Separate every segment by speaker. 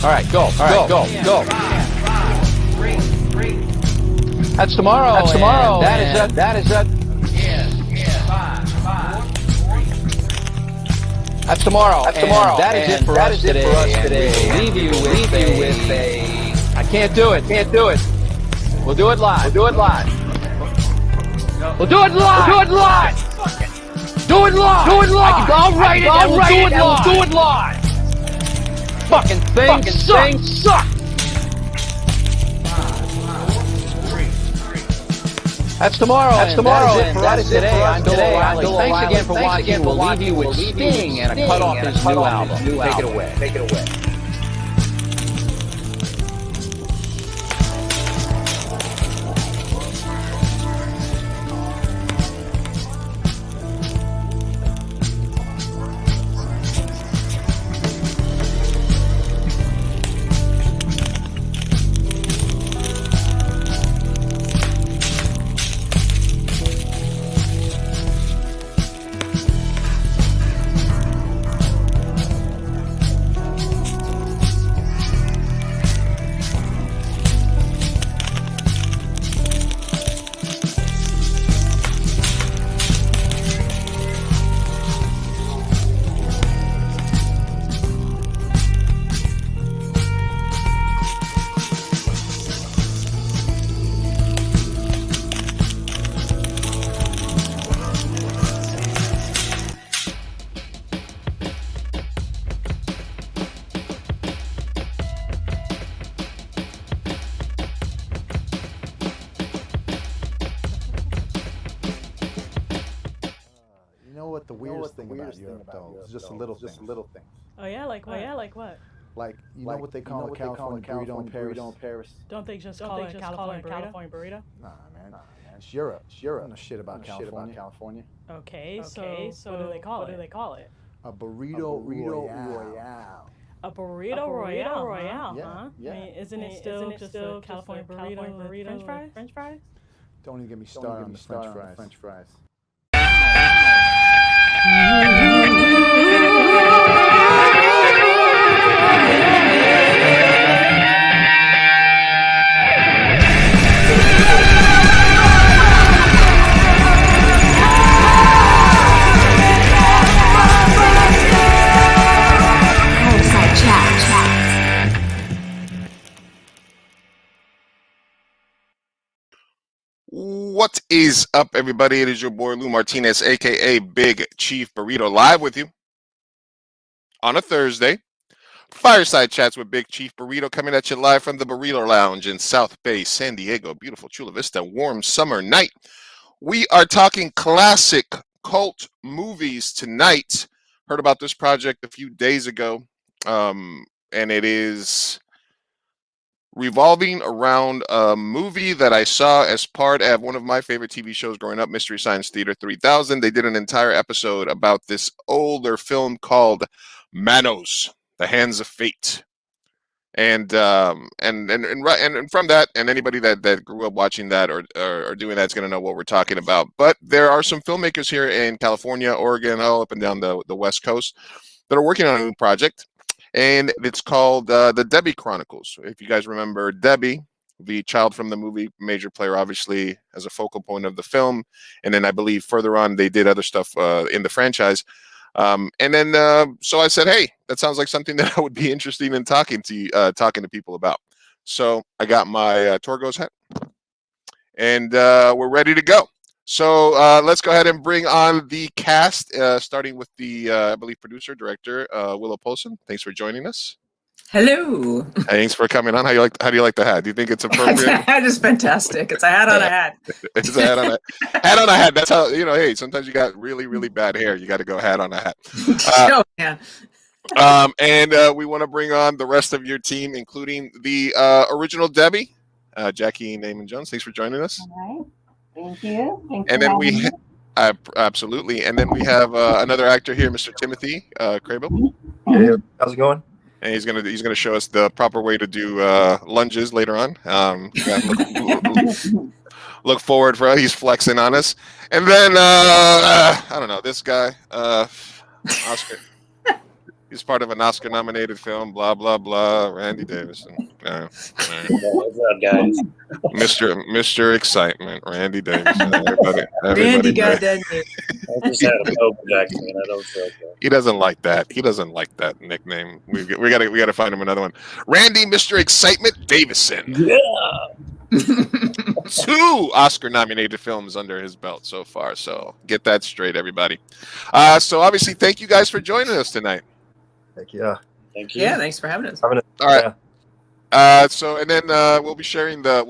Speaker 1: All right, go. Go.
Speaker 2: 5, 4, 3.
Speaker 1: That's tomorrow. That is it.
Speaker 2: Yeah. 5, 4, 3.
Speaker 1: That's tomorrow. That is it for us today.
Speaker 2: We'll leave you with a.
Speaker 1: I can't do it. We'll do it live.
Speaker 2: Do it live.
Speaker 1: I'll write it and we'll do it live. Fucking thing suck.
Speaker 2: 3.
Speaker 1: That's tomorrow.
Speaker 2: That is it for us today. I'm Bill O'Reilly.
Speaker 1: Thanks again for watching. We'll leave you with Sting and a cut off his new album. Take it away.
Speaker 3: What the weirdest thing about Europe, though, is just a little thing.
Speaker 4: Oh yeah, like what?
Speaker 3: Like, you know what they call a California burrito in Paris?
Speaker 4: Don't they just call it a California burrito?
Speaker 3: Nah, man. It's Europe. I don't know shit about California.
Speaker 4: Okay, so what do they call it?
Speaker 3: A burrito royale.
Speaker 4: A burrito royale, huh?
Speaker 3: Yeah.
Speaker 4: I mean, isn't it still just a California burrito with French fries?
Speaker 3: Don't even get me started on the French fries.
Speaker 5: Fireside Chat.
Speaker 6: What is up, everybody? It is your boy Lou Martinez, aka Big Chief Burrito, live with you on a Thursday. Fireside Chats with Big Chief Burrito, coming at you live from the Burrito Lounge in South Bay, San Diego. Beautiful Chula Vista, warm summer night. We are talking classic cult movies tonight. Heard about this project a few days ago, and it is revolving around a movie that I saw as part of one of my favorite TV shows growing up, Mystery Science Theater 3000. They did an entire episode about this older film called Manos, The Hands of Fate. And from that, and anybody that grew up watching that or doing that is going to know what we're talking about. But there are some filmmakers here in California, Oregon, all up and down the West Coast that are working on a new project. And it's called the Debbie Chronicles. If you guys remember Debbie, the child from the movie, major player, obviously, as a focal point of the film. And then I believe further on, they did other stuff in the franchise. So I said, hey, that sounds like something that I would be interested in talking to people about. So I got my Torgo's hat, and we're ready to go. So let's go ahead and bring on the cast, starting with the, I believe, producer, director, Willow Polson. Thanks for joining us.
Speaker 7: Hello.
Speaker 6: Thanks for coming on. How do you like the hat? Do you think it's appropriate?
Speaker 7: The hat is fantastic. It's a hat on a hat.
Speaker 6: It's a hat on a hat on a hat. That's how, hey, sometimes you got really, really bad hair. You got to go hat on a hat.
Speaker 7: Oh, man.
Speaker 6: And we want to bring on the rest of your team, including the original Debbie, Jackie Naaman Jones. Thanks for joining us.
Speaker 8: All right. Thank you.
Speaker 6: And then we absolutely. And then we have another actor here, Mr. Timothy Crable.
Speaker 9: Hey, how's it going?
Speaker 6: And he's gonna show us the proper way to do lunges later on. Look forward for he's flexing on us. And then I don't know, this guy, Oscar. He's part of an Oscar-nominated film. Blah blah blah. Randy Davison.
Speaker 9: What's up, guys?
Speaker 6: Mr. Excitement. Randy Davison. Everybody
Speaker 7: Randy got
Speaker 6: knows.
Speaker 7: that news.
Speaker 9: I just had a COVID vaccine. I don't feel good.
Speaker 6: He doesn't like that. He doesn't like that nickname. We gotta find him another one. Randy, Mr. Excitement Davison.
Speaker 9: Yeah.
Speaker 6: 2 Oscar-nominated films under his belt so far. So get that straight, everybody. So obviously, thank you guys for joining us tonight.
Speaker 3: Heck yeah.
Speaker 9: Thank you.
Speaker 7: Yeah, thanks for having us.
Speaker 6: All right. So and then we'll be sharing the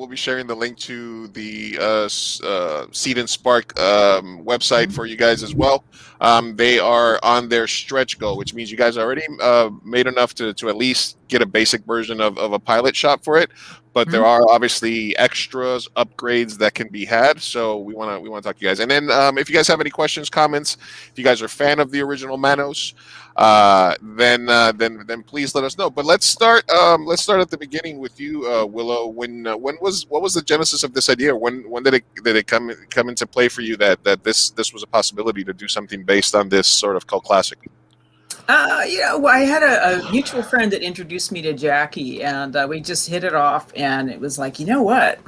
Speaker 6: link to the Seed and Spark website for you guys as well. They are on their stretch goal, which means you guys already made enough to at least get a basic version of a pilot shot for it. But there are obviously extras, upgrades that can be had. So we want to talk to you guys. And then if you guys have any questions, comments, if you guys are a fan of the original Manos, then please let us know. But let's start at the beginning with you, Willow. What was the genesis of this idea? When did it come into play for you that this was a possibility to do something based on this sort of cult classic?
Speaker 7: I had a mutual friend that introduced me to Jackie, and we just hit it off, and it was like, you know what?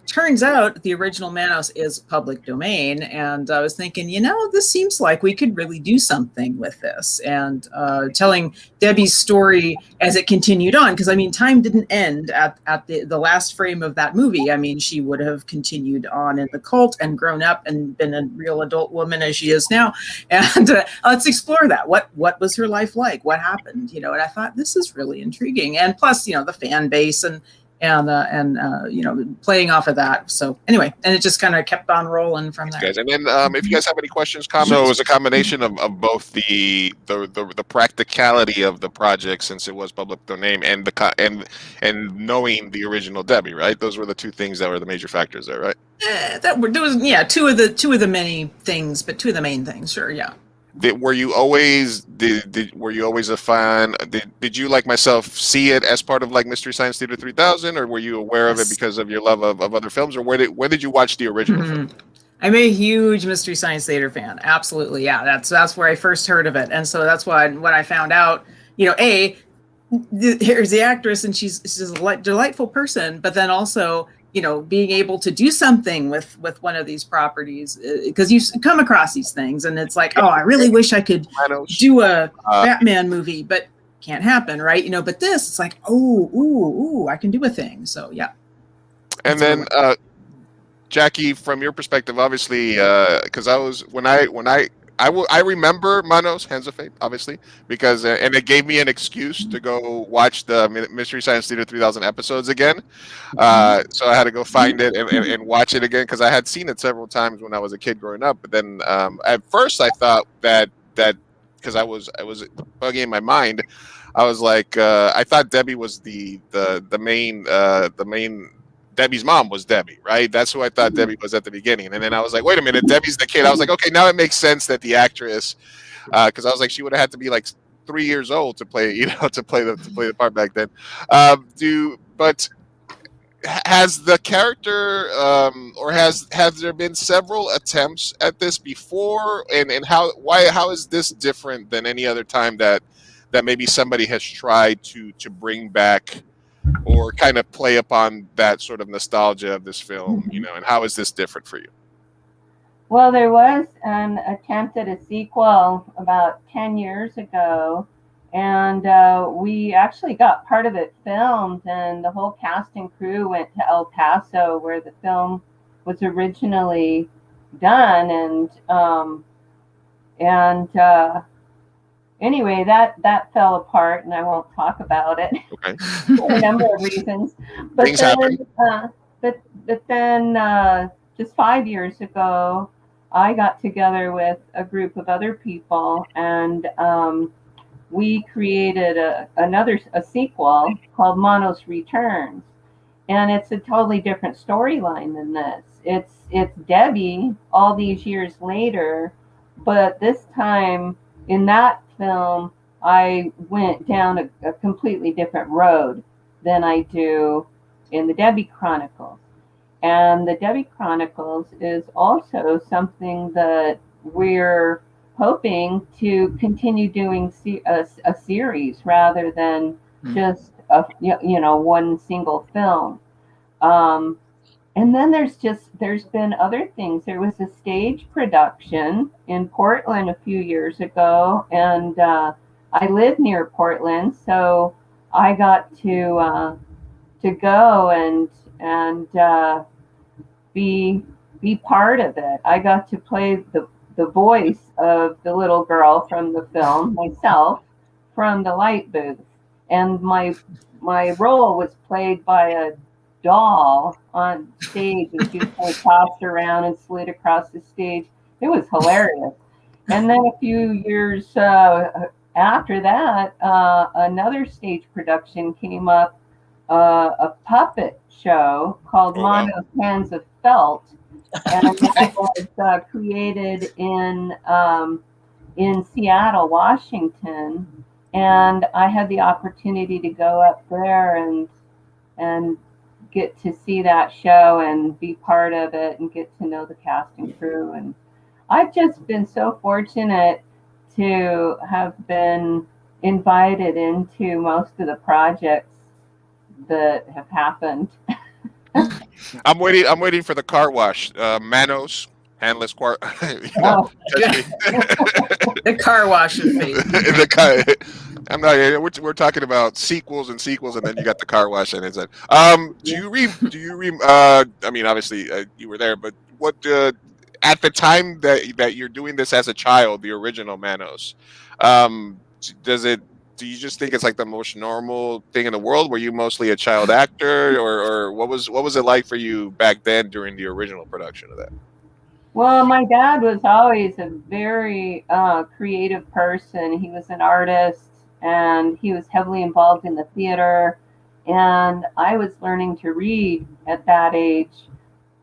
Speaker 7: Turns out the original Manos is public domain, and I was thinking, this seems like we could really do something with this, and telling Debbie's story as it continued on, because time didn't end at the last frame of that movie. She would have continued on in the cult and grown up and been a real adult woman as she is now, and let's explore that. What was her life like? What happened? And I thought this is really intriguing, and plus the fan base and playing off of that. So anyway, and it just kind of kept on rolling from there.
Speaker 6: Guys. And then if you guys have any questions, comments, so it was a combination of both the practicality of the project, since it was public domain, and and knowing the original Debbie, right? Those were the two things that were the major factors there, right?
Speaker 7: Two of the many things, but two of the main things, sure, yeah.
Speaker 6: Were you always a fan? Did you, like myself, see it as part of like Mystery Science Theater 3000, or were you aware of it because of your love of other films, or when did you watch the original film?
Speaker 7: I'm a huge Mystery Science Theater fan. Absolutely, yeah. That's where I first heard of it, and so that's why when I found out, here's the actress, and she's a delightful person, but then also, being able to do something with one of these properties, because you come across these things and it's like, oh, I really wish I could do a Batman movie, but can't happen, right? But this, it's like, ooh, I can do a thing. So yeah.
Speaker 6: And then Jackie, from your perspective, obviously, because I remember Manos Hands of Fate, obviously, because and it gave me an excuse to go watch the Mystery Science Theater 3000 episodes again. So I had to go find it and watch it again, because I had seen it several times when I was a kid growing up. But then at first I thought that because I was bugging in my mind, I was like, I thought Debbie was the main. Debbie's mom was Debbie, right? That's who I thought Debbie was at the beginning. And then I was like, wait a minute, Debbie's the kid. I was like, okay, now it makes sense that the actress, because I was like, she would have had to be like 3 years old to play, to play the part back then. But has the character, or has there been several attempts at this before? And how is this different than any other time that maybe somebody has tried to bring back or kind of play upon that sort of nostalgia of this film, and how is this different for you?
Speaker 8: Well, there was an attempt at a sequel about 10 years ago, and we actually got part of it filmed, and the whole cast and crew went to El Paso, where the film was originally done, and anyway, that fell apart, and I won't talk about it.
Speaker 6: Okay.
Speaker 8: For a number of reasons. But
Speaker 6: Things
Speaker 8: then,
Speaker 6: happen.
Speaker 8: But then, just 5 years ago, I got together with a group of other people, and we created a sequel called Manos Returns, and it's a totally different storyline than this. It's Debbie all these years later, but this time in that film, I went down a completely different road than I do in the Debbie Chronicles. And the Debbie Chronicles is also something that we're hoping to continue doing a series rather than just one single film. And then there's been other things. There was a stage production in Portland a few years ago, and I live near Portland, so I got to go and be part of it. I got to play the voice of the little girl from the film myself from the light booth, and my role was played by a doll on stage, and she was kind of tossed around and slid across the stage. It was hilarious. And then a few years after that, another stage production came up, a puppet show called Manos Hands of Fate, and it was created in Seattle, Washington, and I had the opportunity to go up there and get to see that show and be part of it and get to know the cast and crew. And I've just been so fortunate to have been invited into most of the projects that have happened.
Speaker 6: I'm waiting for the car wash. Manos, handless car.
Speaker 7: The car wash of fate.
Speaker 6: I'm not. We're talking about sequels, and then you got the car wash, and it's like, do you read? I mean, obviously you were there, but what at the time that you're doing this as a child, the original Manos, do you just think it's like the most normal thing in the world? Were you mostly a child actor, or what was it like for you back then during the original production of that?
Speaker 8: Well, my dad was always a very creative person. He was an artist, and he was heavily involved in the theater. And I was learning to read at that age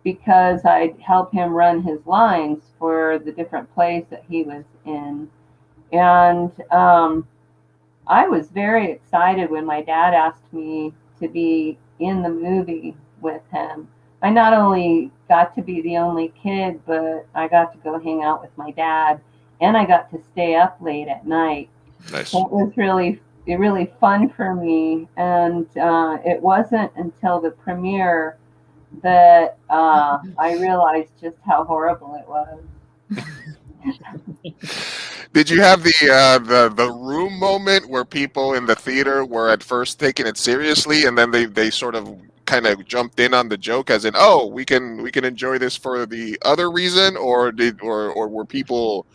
Speaker 8: because I'd help him run his lines for the different plays that he was in. And I was very excited when my dad asked me to be in the movie with him. I not only got to be the only kid, but I got to go hang out with my dad, and I got to stay up late at night.
Speaker 6: Nice.
Speaker 8: It was really fun for me, and it wasn't until the premiere that I realized just how horrible it was.
Speaker 6: Did you have the room moment where people in the theater were at first taking it seriously, and then they sort of kind of jumped in on the joke, as in, oh, we can enjoy this for the other reason, or were people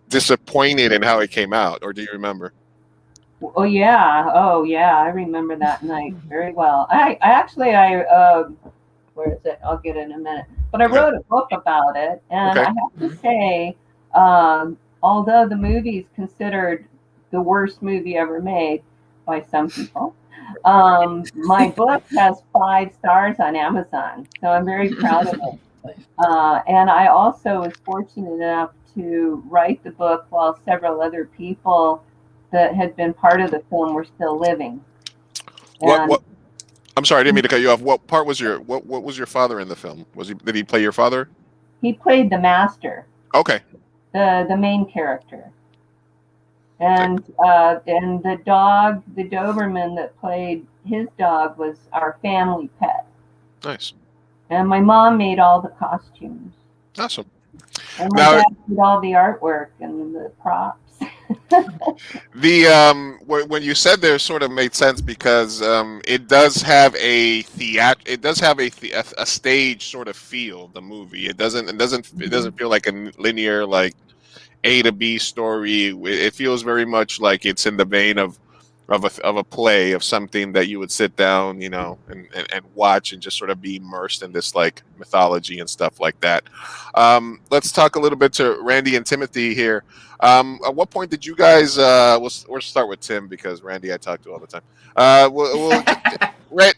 Speaker 6: disappointed in how it came out, or do you remember?
Speaker 8: Oh yeah, I remember that night very well. I actually where is it? I'll get it in a minute. But I wrote a book about it, and I have to say, although the movie is considered the worst movie ever made by some people, my book has 5 stars on Amazon, so I'm very proud of it. And I also was fortunate enough to write the book while several other people that had been part of the film were still living.
Speaker 6: What? I'm sorry, I didn't mean to cut you off. What part was what was your father in the film? Did he play your father?
Speaker 8: He played the master.
Speaker 6: Okay.
Speaker 8: The main character. And the dog, the Doberman that played his dog, was our family pet.
Speaker 6: Nice.
Speaker 8: And my mom made all the costumes.
Speaker 6: Awesome.
Speaker 8: And my dad did all the artwork and the props.
Speaker 6: When you said there, sort of made sense, because it does have a stage sort of feel. The movie it doesn't feel like a linear, like A to B story. It feels very much like it's in the vein of a play, of something that you would sit down, and watch, and just sort of be immersed in this like mythology and stuff like that. Let's talk a little bit to Randy and Timothy here. At what point did you guys? We'll start with Tim, because Randy I talk to all the time.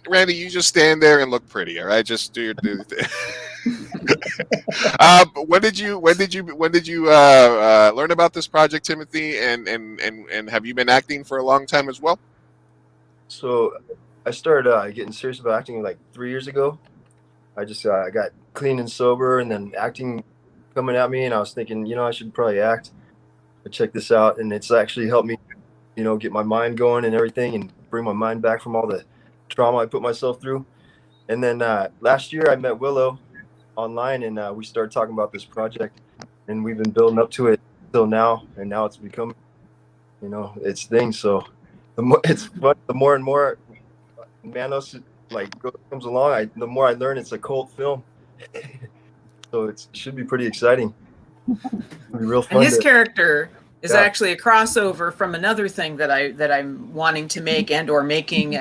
Speaker 6: Randy, you just stand there and look pretty. All right, just do your thing. When did you learn about this project, Timothy? And have you been acting for a long time as well?
Speaker 10: So I started getting serious about acting like 3 years ago. I just got clean and sober, and then acting coming at me, and I was thinking, I should probably act. check this out, and it's actually helped me, get my mind going and everything, and bring my mind back from all the trauma I put myself through. And then last year I met Willow online, and we started talking about this project, and we've been building up to it till now, and now it's become, its thing. So it's fun. The more and more Manos comes along, the more I learn it's a cult film. So it should be pretty exciting. It'll be real fun.
Speaker 7: And his character is actually a crossover from another thing that I'm wanting to make or making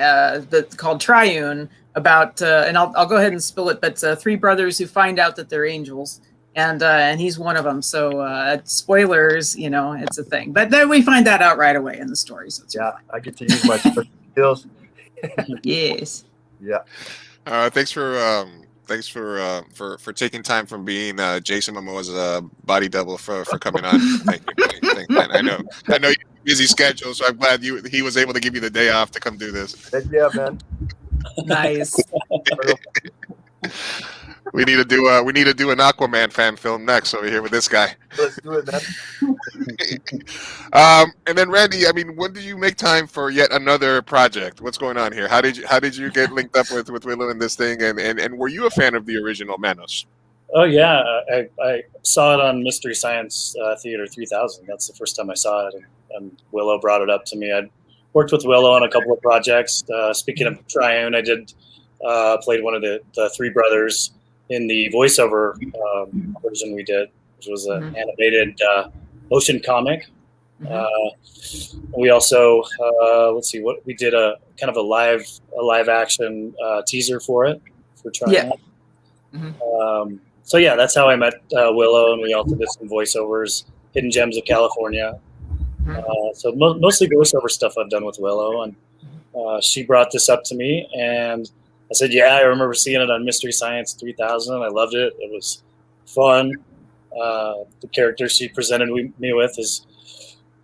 Speaker 7: called Triune about and I'll go ahead and spill it, but three brothers who find out that they're angels, and he's one of them. So spoilers, it's a thing, but then we find that out right away in the story. So it's fun.
Speaker 10: I get to use my skills.
Speaker 7: Yes.
Speaker 10: Yeah.
Speaker 6: Thanks for taking time from being Jason Momoa's body double for coming on. Thank you. I know you have a busy schedule, so I'm glad he was able to give you the day off to come do this.
Speaker 10: Heck yeah, man.
Speaker 7: Nice.
Speaker 6: We need to do an Aquaman fan film next over here with this guy.
Speaker 10: Let's do it,
Speaker 6: man. And then Randy, when did you make time for yet another project? What's going on here? How did you get linked up with Willow in this thing? And were you a fan of the original Manos?
Speaker 9: Oh yeah, I saw it on Mystery Science Theater 3000. That's the first time I saw it, and Willow brought it up to me. I'd worked with Willow on a couple of projects. Speaking of Triune, I did played one of the three brothers in the voiceover version we did, which was an animated motion comic. We also we did a kind of a live action teaser for it for Triune. Yeah. So yeah, that's how I met Willow, and we also did some voiceovers, Hidden Gems of California. So mostly voiceover stuff I've done with Willow, and she brought this up to me, and I said, yeah, I remember seeing it on Mystery Science 3000. I loved it. It was fun. The character she presented me with is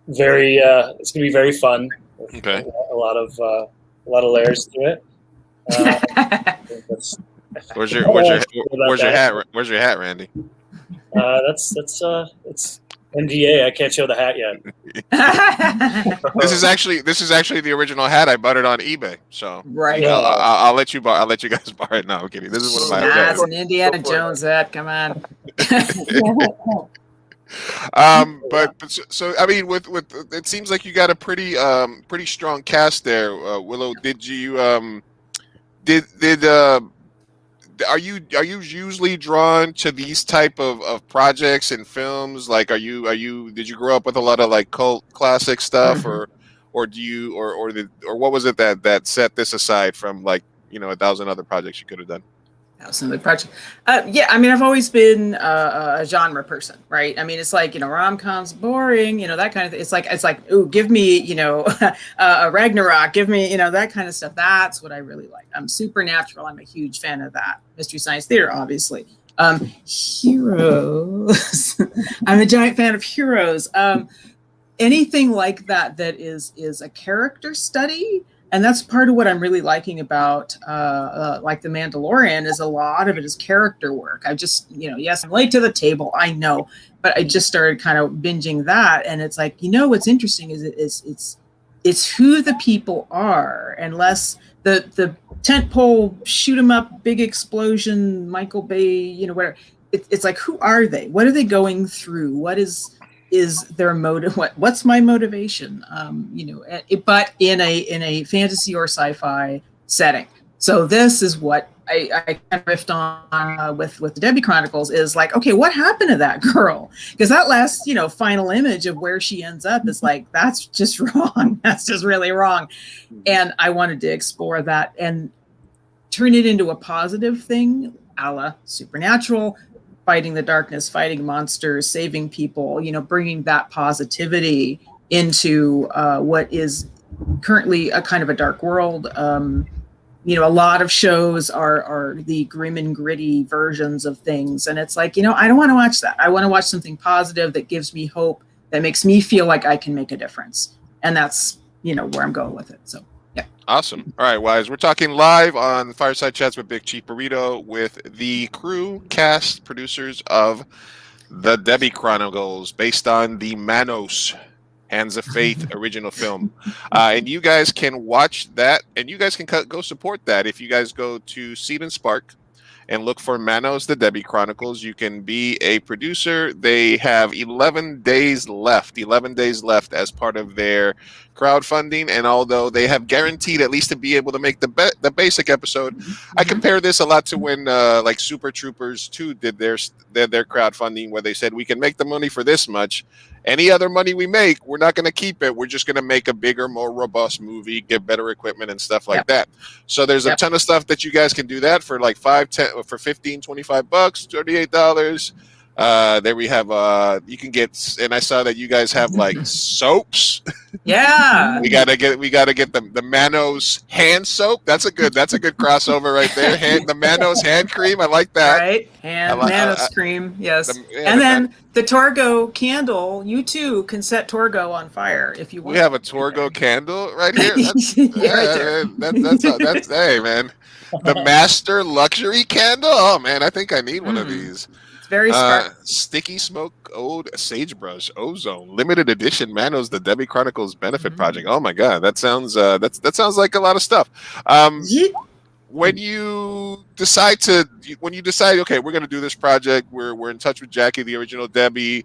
Speaker 9: it's going to be very fun.
Speaker 6: Okay.
Speaker 9: A lot of layers to it.
Speaker 6: Where's your hat? Where's your hat, Randy?
Speaker 9: It's NDA. I can't show the hat yet.
Speaker 6: This is actually the original hat. I bought it on eBay. So
Speaker 7: right.
Speaker 6: I'll let you guys borrow it now. I'm kidding. This is one of my.
Speaker 7: That's an Indiana Jones hat. Come on.
Speaker 6: But so with it seems like you got a pretty strong cast there. Willow, did you are you usually drawn to these type of projects and films? Like, did you grow up with a lot of like cult classic stuff, or what was it that set this aside from like 1,000 other projects you could have done?
Speaker 7: Yeah, I've always been a genre person, right? It's like, rom-coms boring, that kind of thing. It's like, ooh, give me, a Ragnarok, give me, that kind of stuff. That's what I really like. Supernatural, I'm a huge fan of that. Mystery Science Theater, obviously. Heroes. I'm a giant fan of Heroes. Anything like that is a character study. And that's part of what I'm really liking about like The Mandalorian is a lot of it is character work. I just, yes, I'm late to the table, I know, but I just started kind of binging that. And it's like, what's interesting is it's who the people are, and less the tentpole, shoot 'em up, big explosion, Michael Bay, whatever. It's like, who are they? What are they going through? What is their motive? What's my motivation? But in a fantasy or sci-fi setting. So this is what I kind of riffed on with the Debbie Chronicles is like, okay, what happened to that girl? Because that last, final image of where she ends up is like, that's just wrong. That's just really wrong. And I wanted to explore that and turn it into a positive thing, a la Supernatural, fighting the darkness, fighting monsters, saving people, bringing that positivity into what is currently a kind of a dark world. A lot of shows are the grim and gritty versions of things. And it's like, I don't want to watch that. I want to watch something positive that gives me hope, that makes me feel like I can make a difference. And that's, where I'm going with it. So, yeah.
Speaker 6: Awesome. All right, Wise. We're talking live on Fireside Chats with Big Chief Burrito with the crew, cast, producers of The Debbie Chronicles, based on the Manos Hands of Fate original film. And you guys can watch that, and you guys can go support that. If you guys go to Seed and Spark and look for Manos, the Debbie Chronicles, you can be a producer. They have 11 days left as part of their crowdfunding. And although they have guaranteed at least to be able to make the basic episode, I compare this a lot to when like Super Troopers 2 did their crowdfunding, where they said, we can make the money for this much. Any other money we make, we're not going to keep it. We're just going to make a bigger, more robust movie, get better equipment and stuff like that. So there's a ton of stuff that you guys can do that for, like for $15, $25, $38. There we have you can get, and I saw that you guys have like soaps.
Speaker 7: Yeah.
Speaker 6: we gotta get the Manos hand soap. That's a good crossover right there. The Manos hand cream. I like that.
Speaker 7: Right. And Manos cream. Yes. And then the Torgo candle. You too can set Torgo on fire if you want.
Speaker 6: We have a Torgo candle right here. That's hey man. The Master Luxury Candle. Oh man, I think I need one of these.
Speaker 7: Very smart.
Speaker 6: Sticky Smoke Old Sagebrush Ozone Limited Edition Manos the Debbie Chronicles Benefit Project. Oh my god, that sounds like a lot of stuff. When you decide okay, we're gonna do this project, we're in touch with Jackie, the original Debbie.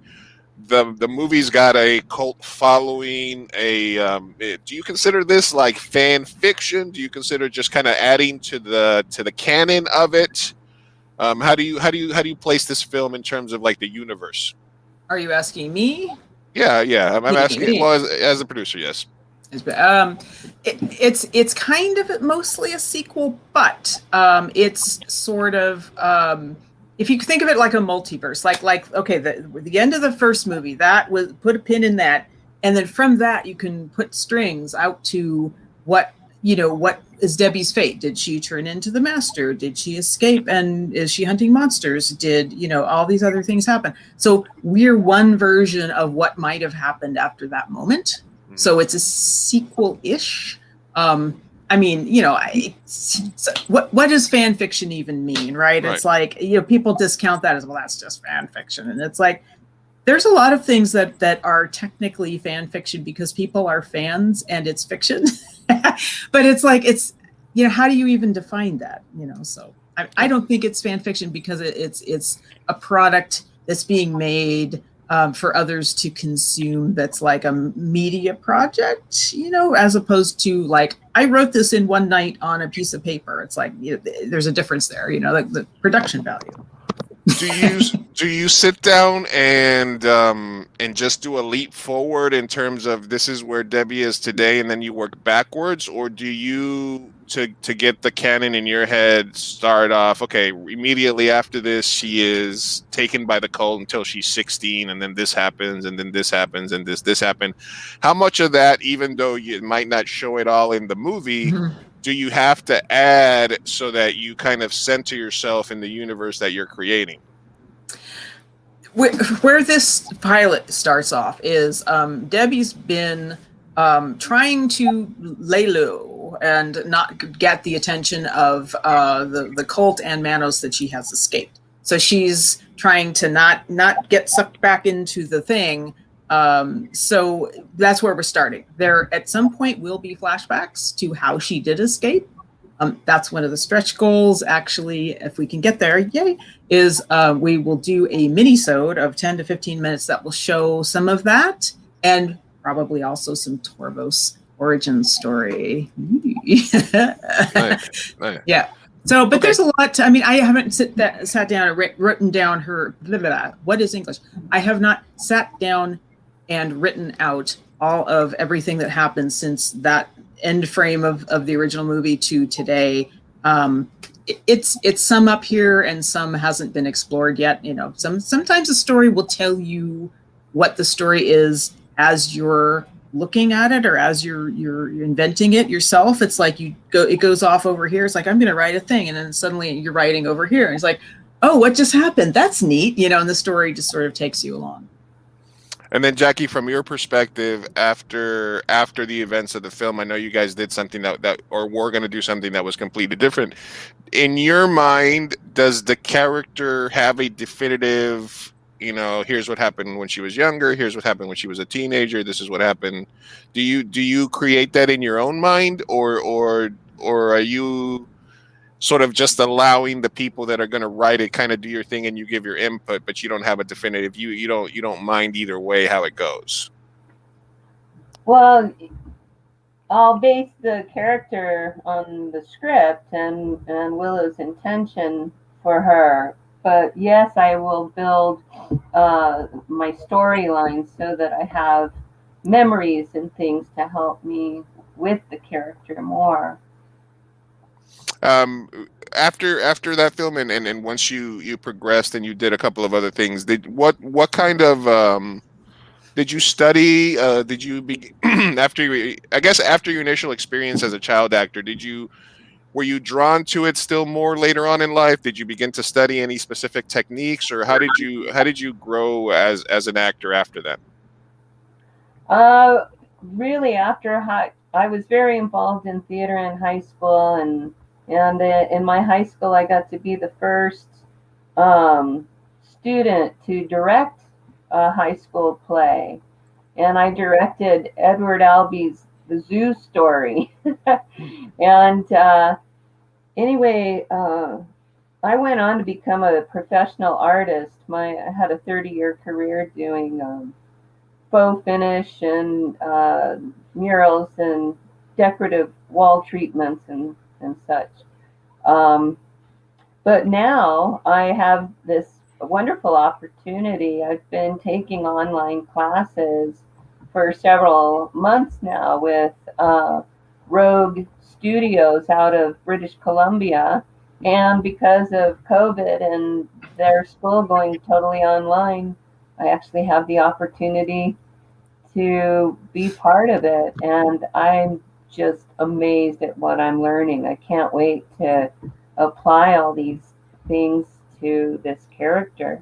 Speaker 6: The movie's got a cult following. Do you consider this like fan fiction? Do you consider just kind of adding to the canon of it? How do you place this film in terms of like the universe?
Speaker 7: Are you asking me?
Speaker 6: Yeah. I'm asking. Well, as a producer, yes.
Speaker 7: It's kind of mostly a sequel, but it's sort of if you think of it like a multiverse, like okay, the end of the first movie, that was put a pin in that, and then from that you can put strings out to what is Debbie's fate? Did she turn into the master? Did she escape? And is she hunting monsters? Did, all these other things happen? So we're one version of what might have happened after that moment. Mm-hmm. So it's a sequel-ish. What does fan fiction even mean, right? It's like, people discount that as, well, that's just fan fiction. And it's like, there's a lot of things that are technically fan fiction because people are fans and it's fiction. But it's like, how do you even define that? So I don't think it's fan fiction because it's a product that's being made for others to consume. That's like a media project, as opposed to like, I wrote this in one night on a piece of paper. It's like, there's a difference there, like the production value.
Speaker 6: Do you sit down and just do a leap forward in terms of this is where Debbie is today, and then you work backwards, or do you to get the canon in your head start off? Okay, immediately after this, she is taken by the cult until she's 16, and then this happens, and then this happens, and this happened. How much of that, even though you might not show it all in the movie? Mm-hmm. Do you have to add so that you kind of center yourself in the universe that you're creating?
Speaker 7: Where this pilot starts off is Debbie's been trying to lay low and not get the attention of the cult and Manos that she has escaped. So she's trying to not get sucked back into the thing. So that's where we're starting. There at some point will be flashbacks to how she did escape. That's one of the stretch goals, actually, if we can get there, yay, is we will do a mini-sode of 10 to 15 minutes that will show some of that and probably also some Torvos origin story. Nice. Yeah. So, but there's a lot to, I haven't sat down and written down her, blah, blah, blah. What is English? I have not sat down and written out all of everything that happened since that end frame of the original movie to today. It's some up here and some hasn't been explored yet. Sometimes a story will tell you what the story is as you're looking at it or as you're inventing it yourself. It's like it goes off over here. It's like, I'm going to write a thing. And then suddenly you're writing over here. And it's like, oh, what just happened? That's neat. And the story just sort of takes you along.
Speaker 6: And then Jackie, from your perspective, after the events of the film, I know you guys did something that or were going to do something that was completely different. In your mind, does the character have a definitive, here's what happened when she was younger, here's what happened when she was a teenager, this is what happened. Do you create that in your own mind, or are you sort of just allowing the people that are going to write it kind of do your thing and you give your input, but you don't have a definitive, you don't mind either way how it goes?
Speaker 8: Well, I'll base the character on the script and Willow's intention for her. But yes, I will build my storyline so that I have memories and things to help me with the character more.
Speaker 6: After that film and once you progressed and you did a couple of other things, what kind of did you study? Did you be after your initial experience as a child actor? Were you drawn to it still more later on in life? Did you begin to study any specific techniques, or how did you grow as an actor after that?
Speaker 8: Really, I was very involved in theater in high school, and in my high school, I got to be the first student to direct a high school play, and I directed Edward Albee's The Zoo Story. And anyway, I went on to become a professional artist. I had a 30-year career doing faux finish and murals and decorative wall treatments and such. But now I have this wonderful opportunity. I've been taking online classes for several months now with Rogue Studios out of British Columbia. And because of COVID and their school going totally online, I actually have the opportunity to be part of it. And I'm just amazed at what I'm learning. I can't wait to apply all these things to this character.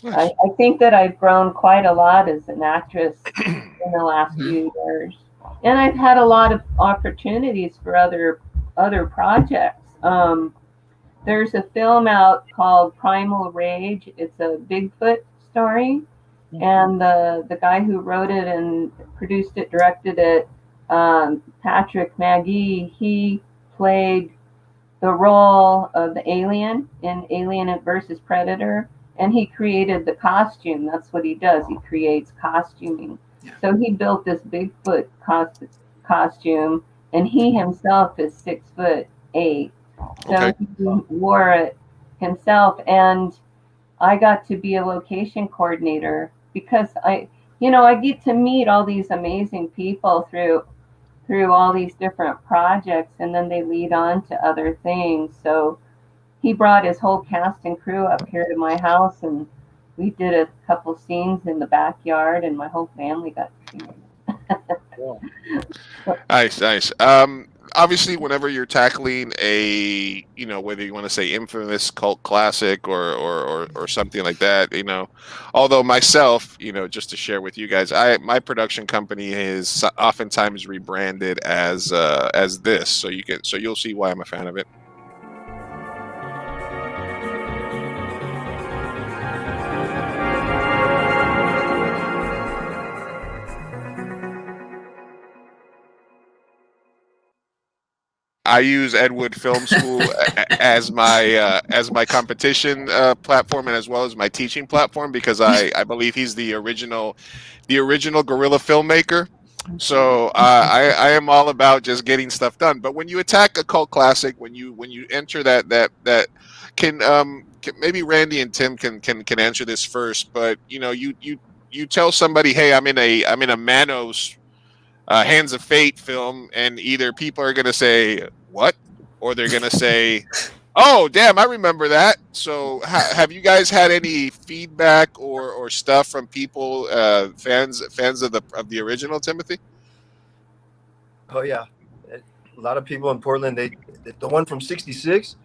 Speaker 6: Nice.
Speaker 8: I think that I've grown quite a lot as an actress in the last few years. And I've had a lot of opportunities for other projects. There's a film out called Primal Rage. It's a Bigfoot story. And the guy who wrote it and produced it, directed it, Patrick Magee, he played the role of the alien in Alien versus Predator, and he created the costume. That's what he does. He creates costuming. Yeah. So he built this Bigfoot costume, and he himself is 6'8". So okay. He wore it himself, and I got to be a location coordinator because I get to meet all these amazing people through all these different projects, and then they lead on to other things. So he brought his whole cast and crew up here to my house, and we did a couple scenes in the backyard, and my whole family got to see it.
Speaker 6: Nice. Obviously, whenever you're tackling a, whether you want to say infamous cult classic or something like that, although myself, just to share with you guys, my production company is oftentimes rebranded as this, so you'll see why I'm a fan of it. I use Edwood Film School as my competition platform, and as well as my teaching platform, because I believe he's the original guerrilla filmmaker. So I am all about just getting stuff done. But when you attack a cult classic, when you enter that can maybe Randy and Tim can answer this first. But you tell somebody, hey, I'm in a Manos Hands of Fate film, and either people are going to say, what? Or they're going to say, oh, damn, I remember that. So have you guys had any feedback or stuff from people, fans of the original, Timothy?
Speaker 10: Oh, yeah. A lot of people in Portland, the one from 66,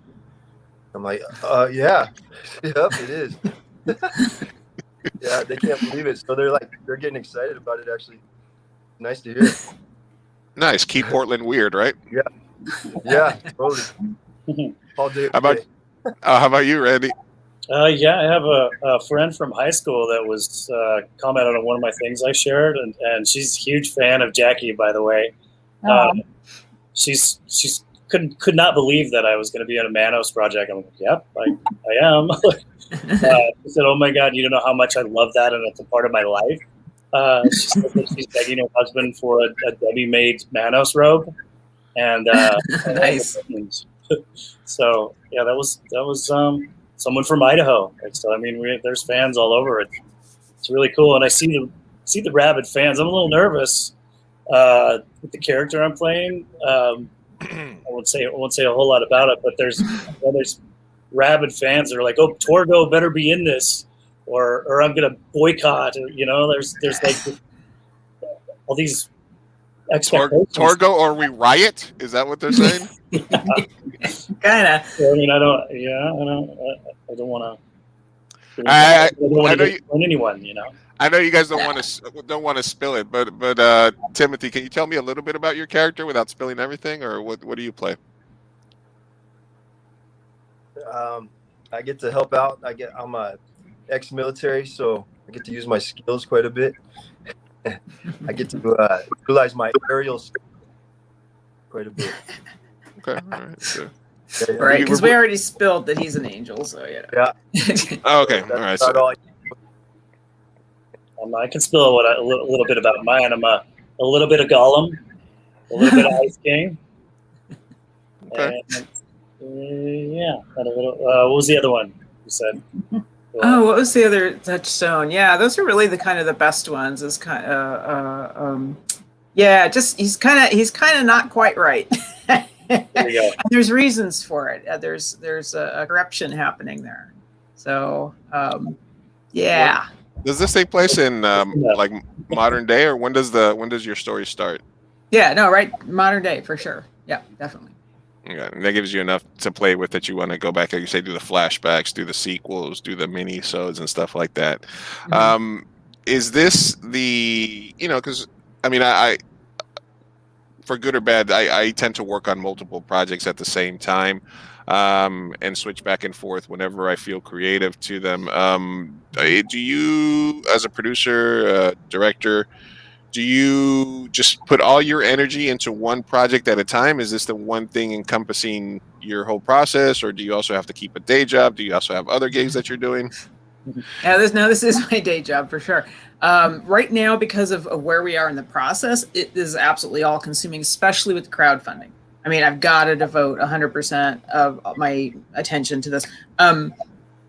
Speaker 10: I'm like, yeah. Yep, it is. Yeah, they can't believe it. So they're getting excited about it, actually. Nice to hear.
Speaker 6: Nice. Keep Portland weird, right?
Speaker 10: Yeah, totally. All day.
Speaker 6: How about you, Randy?
Speaker 9: Yeah, I have a friend from high school that was commented on one of my things I shared, and she's a huge fan of Jackie, by the way. She's could not believe that I was going to be on a Manos project. I'm like, yep, I am. She said, "Oh my God, you don't know how much I love that, and it's a part of my life." She said that she's begging her husband for a Debbie-made Manos robe, and
Speaker 7: Nice.
Speaker 9: So yeah, that was someone from Idaho. Like, so I mean, there's fans all over it. It's really cool, and I see the rabid fans. I'm a little nervous with the character I'm playing. I won't say a whole lot about it, but there's rabid fans that are like, "Oh, Torgo better be in this, or I'm gonna boycott." You know, there's like all these expectations.
Speaker 6: Torgo or we riot? Is that what they're saying?
Speaker 7: Kind of.
Speaker 9: I mean, I don't want to.
Speaker 6: I know
Speaker 9: on anyone, you know.
Speaker 6: I know you guys don't want to spill it, but Timothy, can you tell me a little bit about your character without spilling everything, or what do you play?
Speaker 10: I get to help out. I'm a ex-military, so I get to use my skills quite a bit. I get to utilize my aerial skills quite a bit.
Speaker 6: Okay, all right. So,
Speaker 7: Right, because we already spilled that he's an angel, so yeah.
Speaker 6: Oh, okay, all right. So,
Speaker 9: I can spill a little bit about mine. I'm a little bit of Gollum, a little bit of Ice King.
Speaker 6: Okay.
Speaker 9: And, yeah, and a little. What was the other one you said?
Speaker 7: Oh, what was the other touchstone? Yeah, those are really the best ones. Is kind yeah, just he's kind of not quite right.
Speaker 9: There you go.
Speaker 7: There's reasons for it. There's a corruption happening there. So yeah.
Speaker 6: does this take place in like modern day, or when does your story start?
Speaker 7: Yeah, no, right, modern day for sure. Yeah, definitely.
Speaker 6: Okay, and that gives you enough to play with that you want to go back, like you say, do the flashbacks, do the sequels, do the mini-sodes and stuff like that.
Speaker 7: Mm-hmm.
Speaker 6: Is this because I mean, I for good or bad, I tend to work on multiple projects at the same time, and switch back and forth whenever I feel creative to them. Do you, as a producer, director, do you just put all your energy into one project at a time? Is this the one thing encompassing your whole process, or do you also have to keep a day job? Do you also have other gigs that you're doing?
Speaker 7: Yeah, this is my day job for sure. Right now, because of where we are in the process, it is absolutely all consuming, especially with crowdfunding. I mean, I've got to devote 100% of my attention to this.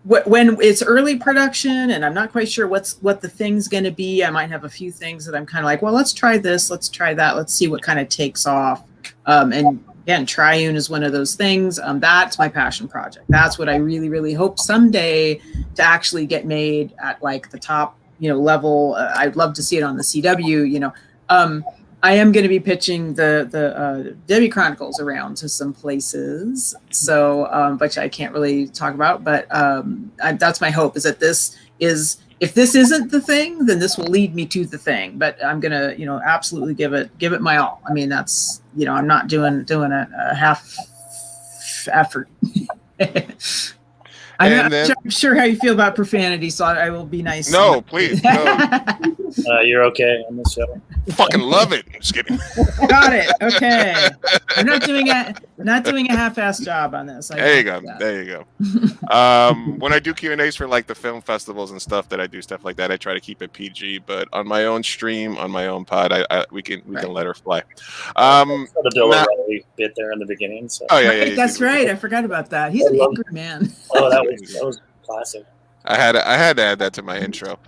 Speaker 7: When it's early production and I'm not quite sure what the thing's going to be, I might have a few things that I'm kind of like, well, let's try this, let's try that, let's see what kind of takes off. And again, Triune is one of those things. That's my passion project. That's what I really, really hope someday to actually get made at like the top, level. I'd love to see it on the CW. I am going to be pitching the Debbie Chronicles around to some places, so which I can't really talk about. But that's my hope, is that if this isn't the thing, then this will lead me to the thing. But I'm gonna, absolutely give it my all. I mean, that's, I'm not doing a half effort. I'm not sure how you feel about profanity, so I will be nice.
Speaker 6: No, please. No.
Speaker 9: You're okay on this show.
Speaker 6: Fucking love it. Just kidding.
Speaker 7: Got it. Okay. I'm not doing a half-assed job on this.
Speaker 6: There you go. When I do Q&As for like the film festivals and stuff that I do stuff like that, I try to keep it PG. But on my own stream, on my own pod, we can let her fly.
Speaker 9: The Dylan bit there in the beginning. So.
Speaker 6: Oh yeah,
Speaker 7: that's right. I forgot about that. He's an angry man.
Speaker 9: Oh, that was classic.
Speaker 6: I had to add that to my intro.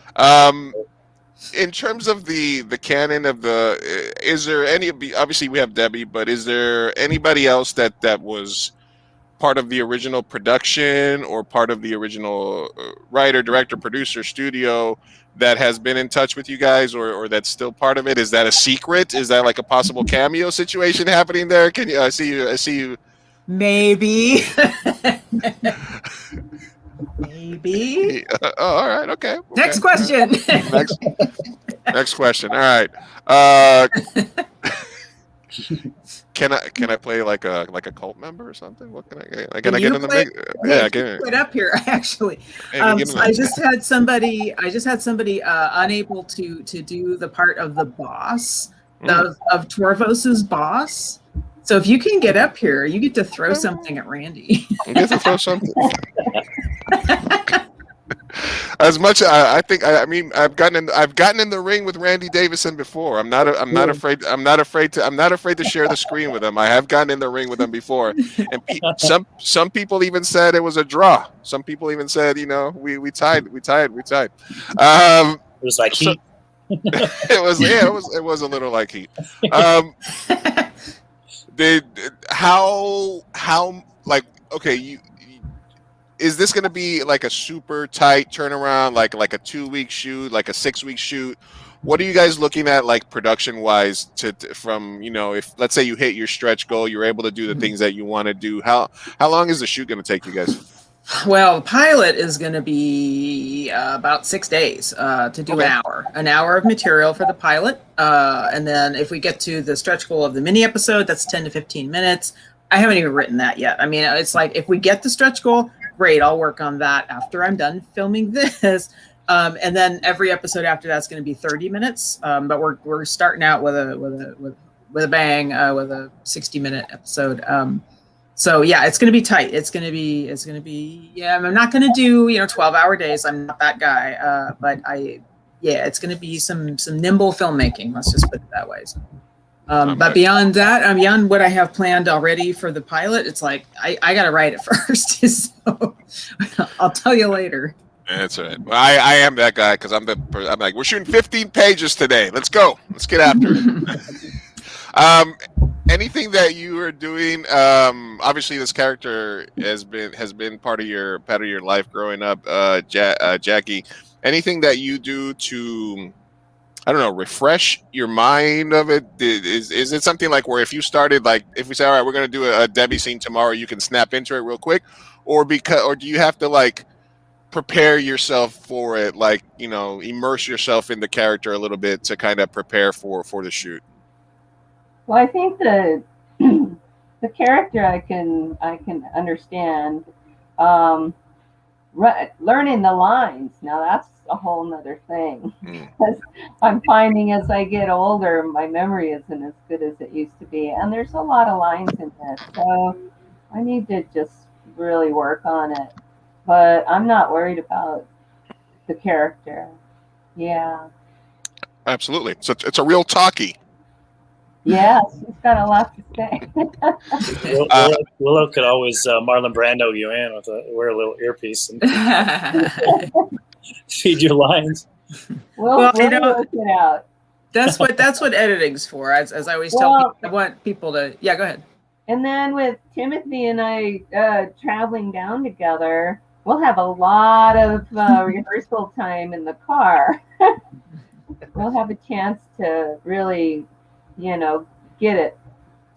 Speaker 6: In terms of the canon of is there any? Obviously, we have Debbie, but is there anybody else that was part of the original production or part of the original writer, director, producer, studio that has been in touch with you guys, or that's still part of it? Is that a secret? Is that like a possible cameo situation happening there? Can you? I see you.
Speaker 7: Maybe. Maybe.
Speaker 6: All right. Okay.
Speaker 7: Next question.
Speaker 6: Next question. All right. Can I play like a cult member or something? What can I get in the
Speaker 7: play-
Speaker 6: mix?
Speaker 7: Hey,
Speaker 6: Yeah, get
Speaker 7: put up here actually.
Speaker 6: Hey, get in
Speaker 7: So
Speaker 6: the-
Speaker 7: I just had somebody unable to do the part of the boss of Torvos's boss. So if you can get up here, you get to throw something at Randy.
Speaker 6: You get to throw something. As much I think I've gotten in the ring with Randy Davison before. I'm not afraid to share the screen with him. I have gotten in the ring with him before, and some people even said it was a draw. Some people even said, you know, we tied.
Speaker 9: It was like heat.
Speaker 6: It was a little like heat. Is this going to be like a super tight turnaround, like a 2-week shoot, like a 6-week shoot? What are you guys looking at, like production wise, from, you know, if let's say you hit your stretch goal, you're able to do the things that you want to do. How long is the shoot going to take you guys?
Speaker 7: Well, the pilot is going to be about 6 days to do an hour of material for the pilot. And then if we get to the stretch goal of the mini episode, that's 10 to 15 minutes. I haven't even written that yet. I mean, it's like, if we get the stretch goal, great, I'll work on that after I'm done filming this. And then every episode after that's going to be 30 minutes. But we're starting out with a bang, with a 60-minute episode. So yeah, it's going to be tight. It's going to be, yeah, I'm not going to do, 12-hour days. I'm not that guy. But it's going to be some nimble filmmaking. Let's just put it that way. So. But beyond that, beyond what I have planned already for the pilot, it's like, I got to write it first. So I'll tell you later.
Speaker 6: That's right. Well, I am that guy, because I'm like, we're shooting 15 pages today. Let's go. Let's get after it. Anything that you are doing? Obviously, this character has been part of your life growing up, Jackie. Anything that you do to, I don't know, refresh your mind of it? Is it something like where if you started, like if we say, all right, we're going to do a Debbie scene tomorrow, you can snap into it real quick, or do you have to like prepare yourself for it, like, immerse yourself in the character a little bit to kind of prepare for the shoot?
Speaker 8: Well, I think the character I can understand. Learning the lines, now that's a whole nother thing. Because I'm finding as I get older, my memory isn't as good as it used to be, and there's a lot of lines in this, so I need to just really work on it. But I'm not worried about the character. Yeah.
Speaker 6: Absolutely. So it's a real talkie.
Speaker 8: Yes, he's got a lot to say.
Speaker 9: Willow could always Marlon Brando you in with wear a little earpiece and feed you lines.
Speaker 8: We'll work it out.
Speaker 7: That's what editing's for. As I always tell people, I want people to. Yeah, go ahead.
Speaker 8: And then with Timothy and I traveling down together, we'll have a lot of rehearsal time in the car. We'll have a chance to really, get it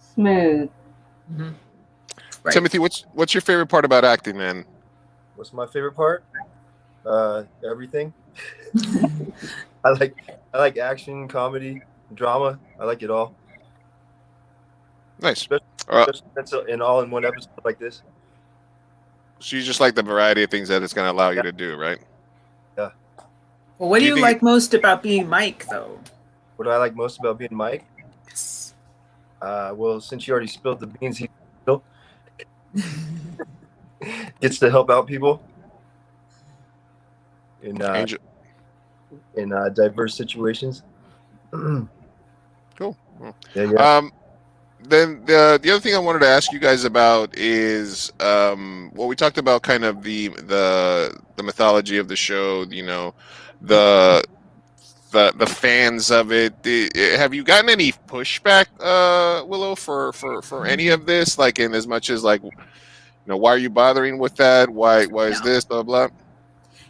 Speaker 8: smooth.
Speaker 7: Mm-hmm. Right.
Speaker 6: Timothy, what's your favorite part about acting, man?
Speaker 10: What's my favorite part? Everything. I like action, comedy, drama. I like it all.
Speaker 6: Nice.
Speaker 10: That's all in one episode like this.
Speaker 6: So you just like the variety of things that it's going to allow you to do, right?
Speaker 10: Yeah.
Speaker 7: Well, what do you like most about being Mike, though?
Speaker 10: What do I like most about being Mike?
Speaker 7: Yes.
Speaker 10: Well, since you already spilled the beans, he still gets to help out people in diverse situations.
Speaker 6: Cool.
Speaker 10: Yeah.
Speaker 6: Then the other thing I wanted to ask you guys about is, we talked about kind of the mythology of the show, the fans of it. Have you gotten any pushback, Willow, for any of this? Like, in as much as like, why are you bothering with that? Why is this, blah, blah?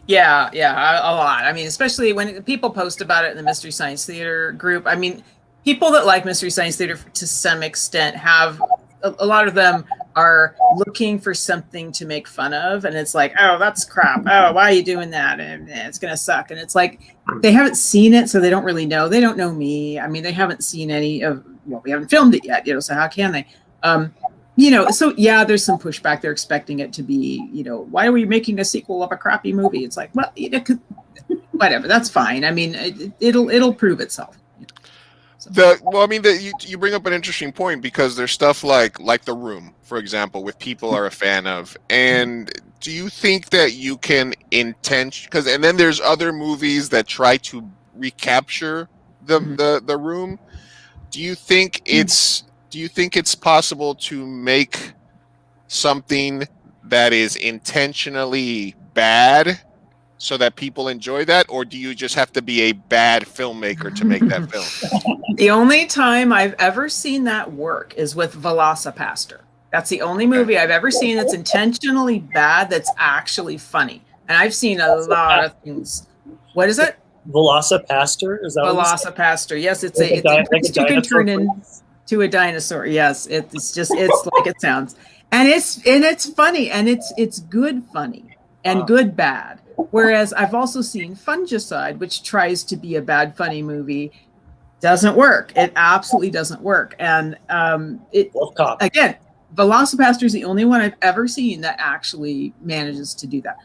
Speaker 7: Yeah, a lot. I mean, especially when people post about it in the Mystery Science Theater group. I mean, people that like Mystery Science Theater to some extent have, a lot of them are looking for something to make fun of, and it's like, oh, that's crap. Oh, why are you doing that? And it's gonna suck. And it's like they haven't seen it, so they don't really know. They don't know me. I mean, they haven't seen any of. Well, we haven't filmed it yet, so how can they? So yeah, there's some pushback. They're expecting it to be, why are we making a sequel of a crappy movie? It's like, well, whatever. That's fine. I mean, it'll prove itself.
Speaker 6: You bring up an interesting point, because there's stuff like The Room, for example, which people are a fan of. And do you think that you can and then there's other movies that try to recapture the Room. Do you think it's possible to make something that is intentionally bad so that people enjoy that, or do you just have to be a bad filmmaker to make that film?
Speaker 7: The only time I've ever seen that work is with Velocipaster. That's the only movie I've ever seen that's intentionally bad that's actually funny. And I've seen a lot of things. What is it?
Speaker 9: Velocipaster? Is that
Speaker 7: Velocipaster? Yes, it's
Speaker 9: like
Speaker 7: you can turn into a dinosaur. Yes, it's like it sounds, and it's funny, and it's good funny and good bad. Whereas I've also seen Fungicide, which tries to be a bad funny movie. Doesn't work. It absolutely doesn't work. And again, Velocipaster is the only one I've ever seen that actually manages to do that.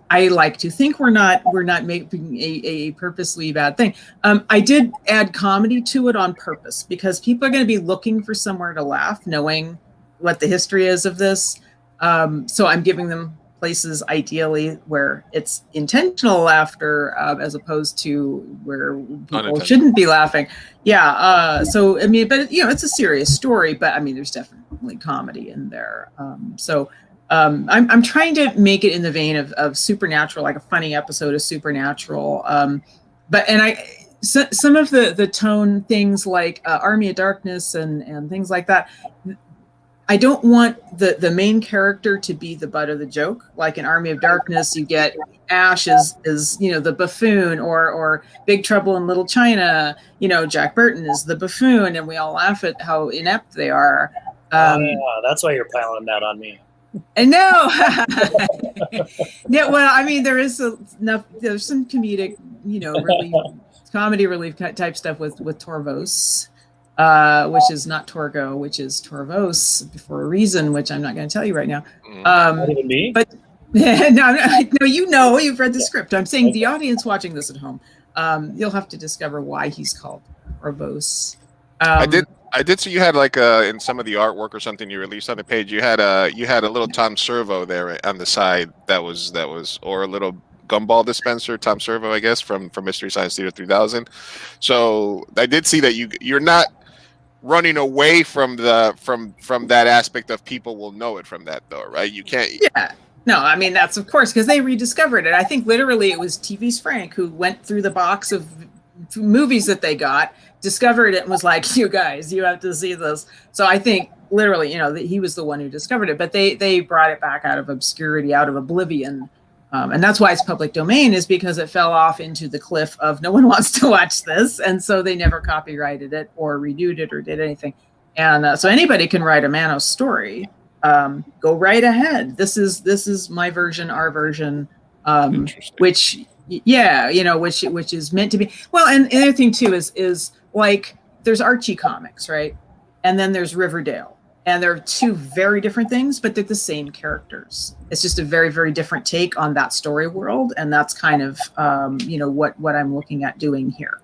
Speaker 7: I like to think we're not making a purposely bad thing. I did add comedy to it on purpose, because people are going to be looking for somewhere to laugh, knowing what the history is of this. So I'm giving them places ideally where it's intentional laughter, as opposed to where people shouldn't be laughing. Yeah. So I mean, but it's a serious story, but I mean, there's definitely comedy in there. I'm trying to make it in the vein of Supernatural, like a funny episode of Supernatural. Some of the tone things like Army of Darkness and things like that. I don't want the main character to be the butt of the joke. Like in Army of Darkness, you get Ash is the buffoon, or Big Trouble in Little China. Jack Burton is the buffoon, and we all laugh at how inept they are.
Speaker 9: That's why you're piling that on me.
Speaker 7: And no, yeah. Well, I mean, there's some comedic, comedy relief type stuff with Torvos. Which is not Torgo, which is Torvos for a reason, which I'm not going to tell you right now.
Speaker 9: Not even me?
Speaker 7: But no, you've read the script. I'm saying the audience watching this at home, you'll have to discover why he's called Torvos.
Speaker 6: I did see you had in some of the artwork or something you released on the page. You had a little Tom Servo there on the side that was or a little gumball dispenser, Tom Servo, I guess, from Mystery Science Theater 3000. So I did see that you're not running away from that aspect of people will know it from that, though, right? You can't.
Speaker 7: Yeah. No, I mean, that's of course, because they rediscovered it. I think literally it was TV's Frank who went through the box of movies that they got, discovered it, and was like, you guys, you have to see this. So I think literally, he was the one who discovered it, but they brought it back out of obscurity, out of oblivion. And that's why it's public domain, is because it fell off into the cliff of no one wants to watch this. And so they never copyrighted it or renewed it or did anything. And so anybody can write a Manos story. Go right ahead. This is my version, our version, which is meant to be. Well, and the other thing too is like there's Archie comics, right? And then there's Riverdale. And they're two very different things, but they're the same characters. It's just a very, very different take on that story world. And that's kind of, what I'm looking at doing here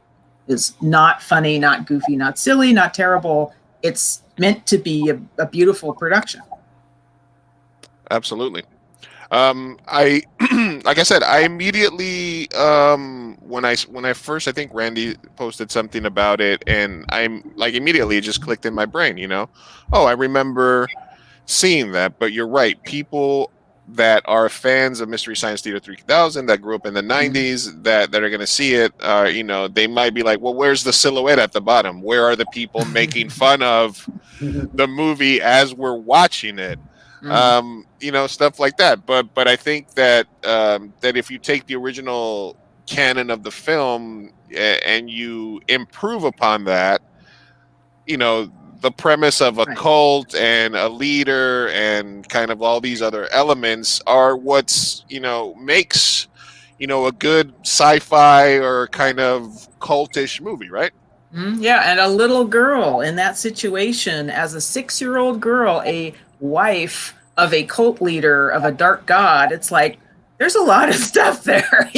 Speaker 7: is not funny, not goofy, not silly, not terrible. It's meant to be a beautiful production.
Speaker 6: Absolutely. I like I said, I immediately when I first, I think Randy posted something about it, and I'm like immediately it just clicked in my brain, I remember seeing that. But you're right, people that are fans of Mystery Science Theater 3000 that grew up in the 90s that are going to see it, they might be like, well, where's the silhouette at the bottom? Where are the people making fun of the movie as we're watching it? Stuff like that. But I think that that if you take the original canon of the film and you improve upon that, the premise of a cult and a leader and kind of all these other elements are what's, makes, a good sci-fi or kind of cultish movie, right?
Speaker 7: Yeah, and a little girl in that situation, as a 6-year-old girl, a wife of a cult leader, of a dark god, it's like, there's a lot of stuff there.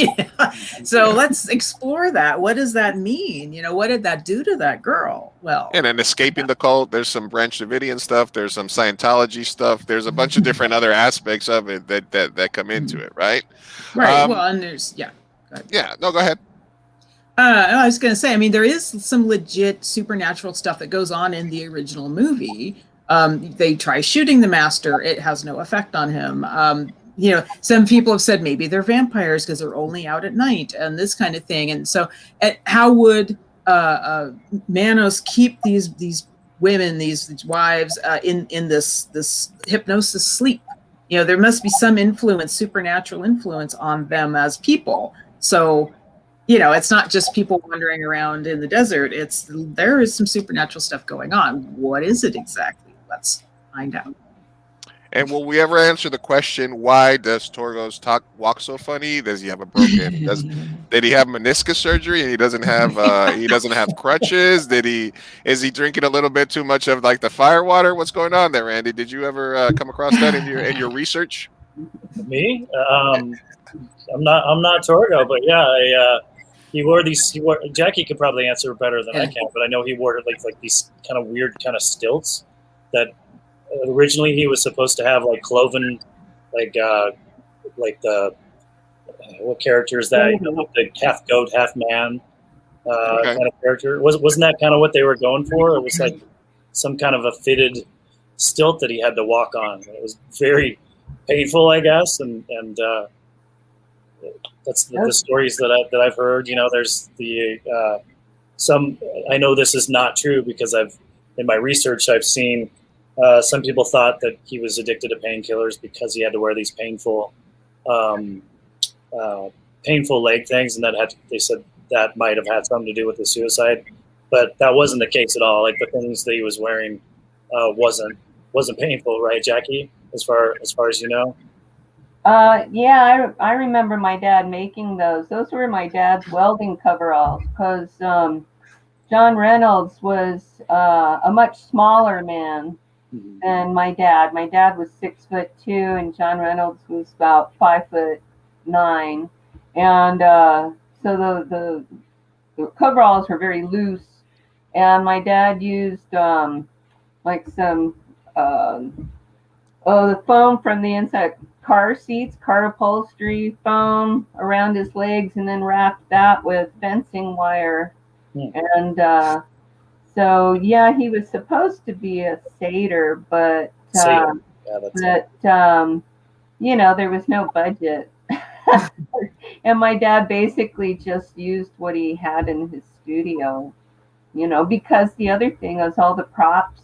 Speaker 7: So let's explore that. What does that mean? What did that do to that girl? Well,
Speaker 6: and then escaping the cult, there's some Branch Davidian stuff, there's some Scientology stuff, there's a bunch of different other aspects of it that come into it, right?
Speaker 7: Right. Well, and there's
Speaker 6: go ahead.
Speaker 7: I was going to say, there is some legit supernatural stuff that goes on in the original movie. They try shooting the master. It has no effect on him. Some people have said maybe they're vampires because they're only out at night and this kind of thing. And so how would Manos keep these women, these wives in this hypnosis sleep? There must be some influence, supernatural influence on them as people. So, it's not just people wandering around in the desert. There is some supernatural stuff going on. What is it exactly? Let's find out.
Speaker 6: And will we ever answer the question, why does Torgos walk so funny? Does he have a broken? Did he have meniscus surgery and he doesn't have crutches? Is he drinking a little bit too much of like the fire water? What's going on there, Randy? Did you ever come across that in your research?
Speaker 9: Me? I'm not Torgo, but yeah, he wore these. Jackie could probably answer better than I can, but I know he wore like these kind of weird kind of stilts that. Originally, he was supposed to have like cloven, like the what character is that? Like the half goat, half man kind of character. Wasn't that kind of what they were going for? It was like some kind of a fitted stilt that he had to walk on. It was very painful, I guess, and that's the stories that I've heard. There's the some. I know this is not true because in my research I've seen. Some people thought that he was addicted to painkillers because he had to wear these painful leg things, and they said that might have had something to do with the suicide, but that wasn't the case at all. Like the things that he was wearing wasn't painful, right, Jackie? As far as you know.
Speaker 8: Yeah, I remember my dad making those. Those were my dad's welding coveralls because John Reynolds was a much smaller man than my dad. My dad was 6'2", and John Reynolds was about 5'9", and so the coveralls were very loose. And my dad used like some the foam from the inside car seats, car upholstery foam around his legs, and then wrapped that with fencing wire. And so, yeah, he was supposed to be a satyr, but there was no budget. And my dad basically just used what he had in his studio, because the other thing was all the props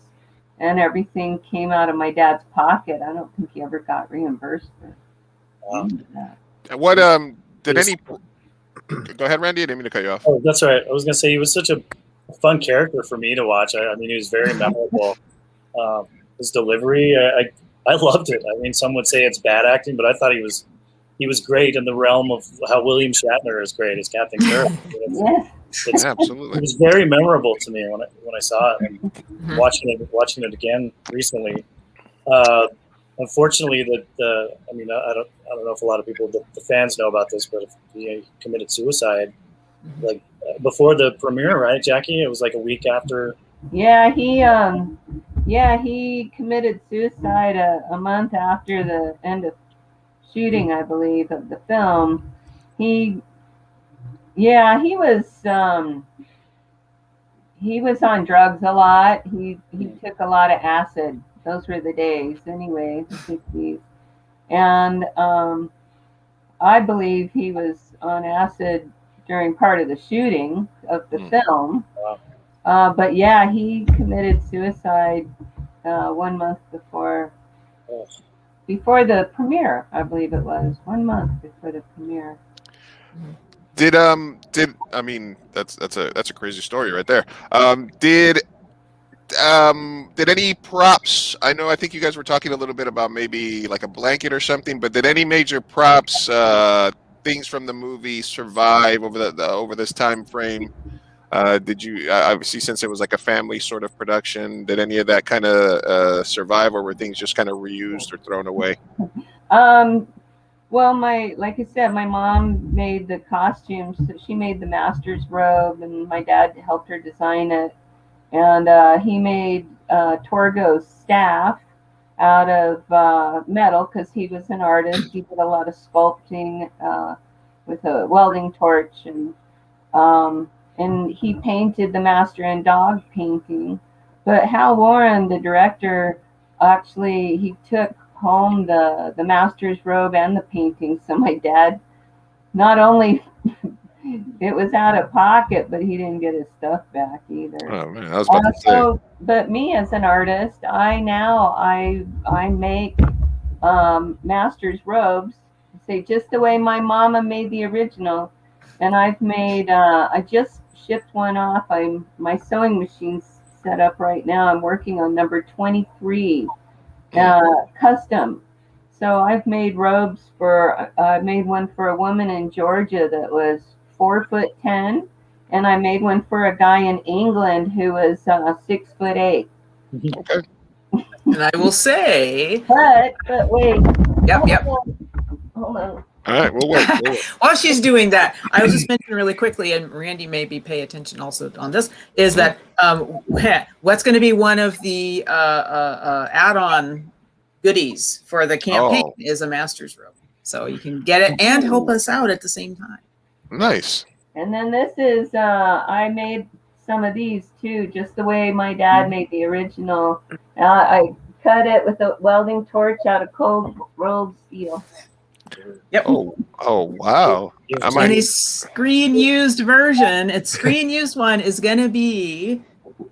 Speaker 8: and everything came out of my dad's pocket. I don't think he ever got reimbursed for that.
Speaker 6: What did any? Go ahead, Randy. I didn't mean to cut you off.
Speaker 9: Oh, that's right. I was going to say he was such a fun character for me to watch. I mean, he was very memorable. His delivery, I loved it. I mean, some would say it's bad acting, but I thought he was great in the realm of how William Shatner is great as Captain Kirk.
Speaker 6: Absolutely.
Speaker 9: It was very memorable to me when I saw it, and watching it again recently. Unfortunately, I don't know if a lot of people, the fans know about this, but he committed suicide like before the premiere, right, Jackie? It was like a week after.
Speaker 8: Yeah, he committed suicide a month after the end of shooting, I believe, of the film. He was on drugs a lot. He took a lot of acid. Those were the days, anyway, the 60s. And I believe he was on acid during part of the shooting of the film. But yeah, he committed suicide 1 month before the premiere, I believe it was. 1 month before the premiere. Did
Speaker 6: I mean that's a crazy story right there. Did did any props? I think you guys were talking a little bit about maybe like a blanket or something, but did any major props, things from the movie survive over over this time frame? Did you obviously, since it was like a family sort of production, did any of that kind of survive, or were things just kind of reused or thrown away?
Speaker 8: Well, like I said, my mom made the costumes. So she made the master's robe, and my dad helped her design it. And he made Torgo's staff out of metal because he was an artist. He did a lot of sculpting with a welding torch, and he painted the master and dog painting. But Hal Warren, the director, actually he took home the master's robe and the painting. So my dad, not only it was out of pocket, but he didn't get his stuff back either.
Speaker 6: Oh man, I was about to say.
Speaker 8: But me as an artist, I make master's robes, say just the way my mama made the original, and I've made. I just shipped one off. My sewing machine's set up right now. I'm working on number 23, custom. So I've made robes I made one for a woman in Georgia that was 4'10", and I made one for a guy in England who was 6'8".
Speaker 6: Okay.
Speaker 7: And I will say,
Speaker 8: but wait.
Speaker 7: Yep.
Speaker 8: Hold on.
Speaker 6: All right, we'll wait.
Speaker 7: While she's doing that, I was just mentioning really quickly, and Randy maybe pay attention also on this, is that what's going to be one of the add-on goodies for the campaign is a master's robe. So you can get it and help us out at the same time.
Speaker 6: Nice.
Speaker 8: And then this is, I made some of these too, just the way my dad made the original. I cut it with a welding torch out of cold rolled steel.
Speaker 7: Yep.
Speaker 6: Oh wow.
Speaker 7: And a screen used version, its screen used one is going to be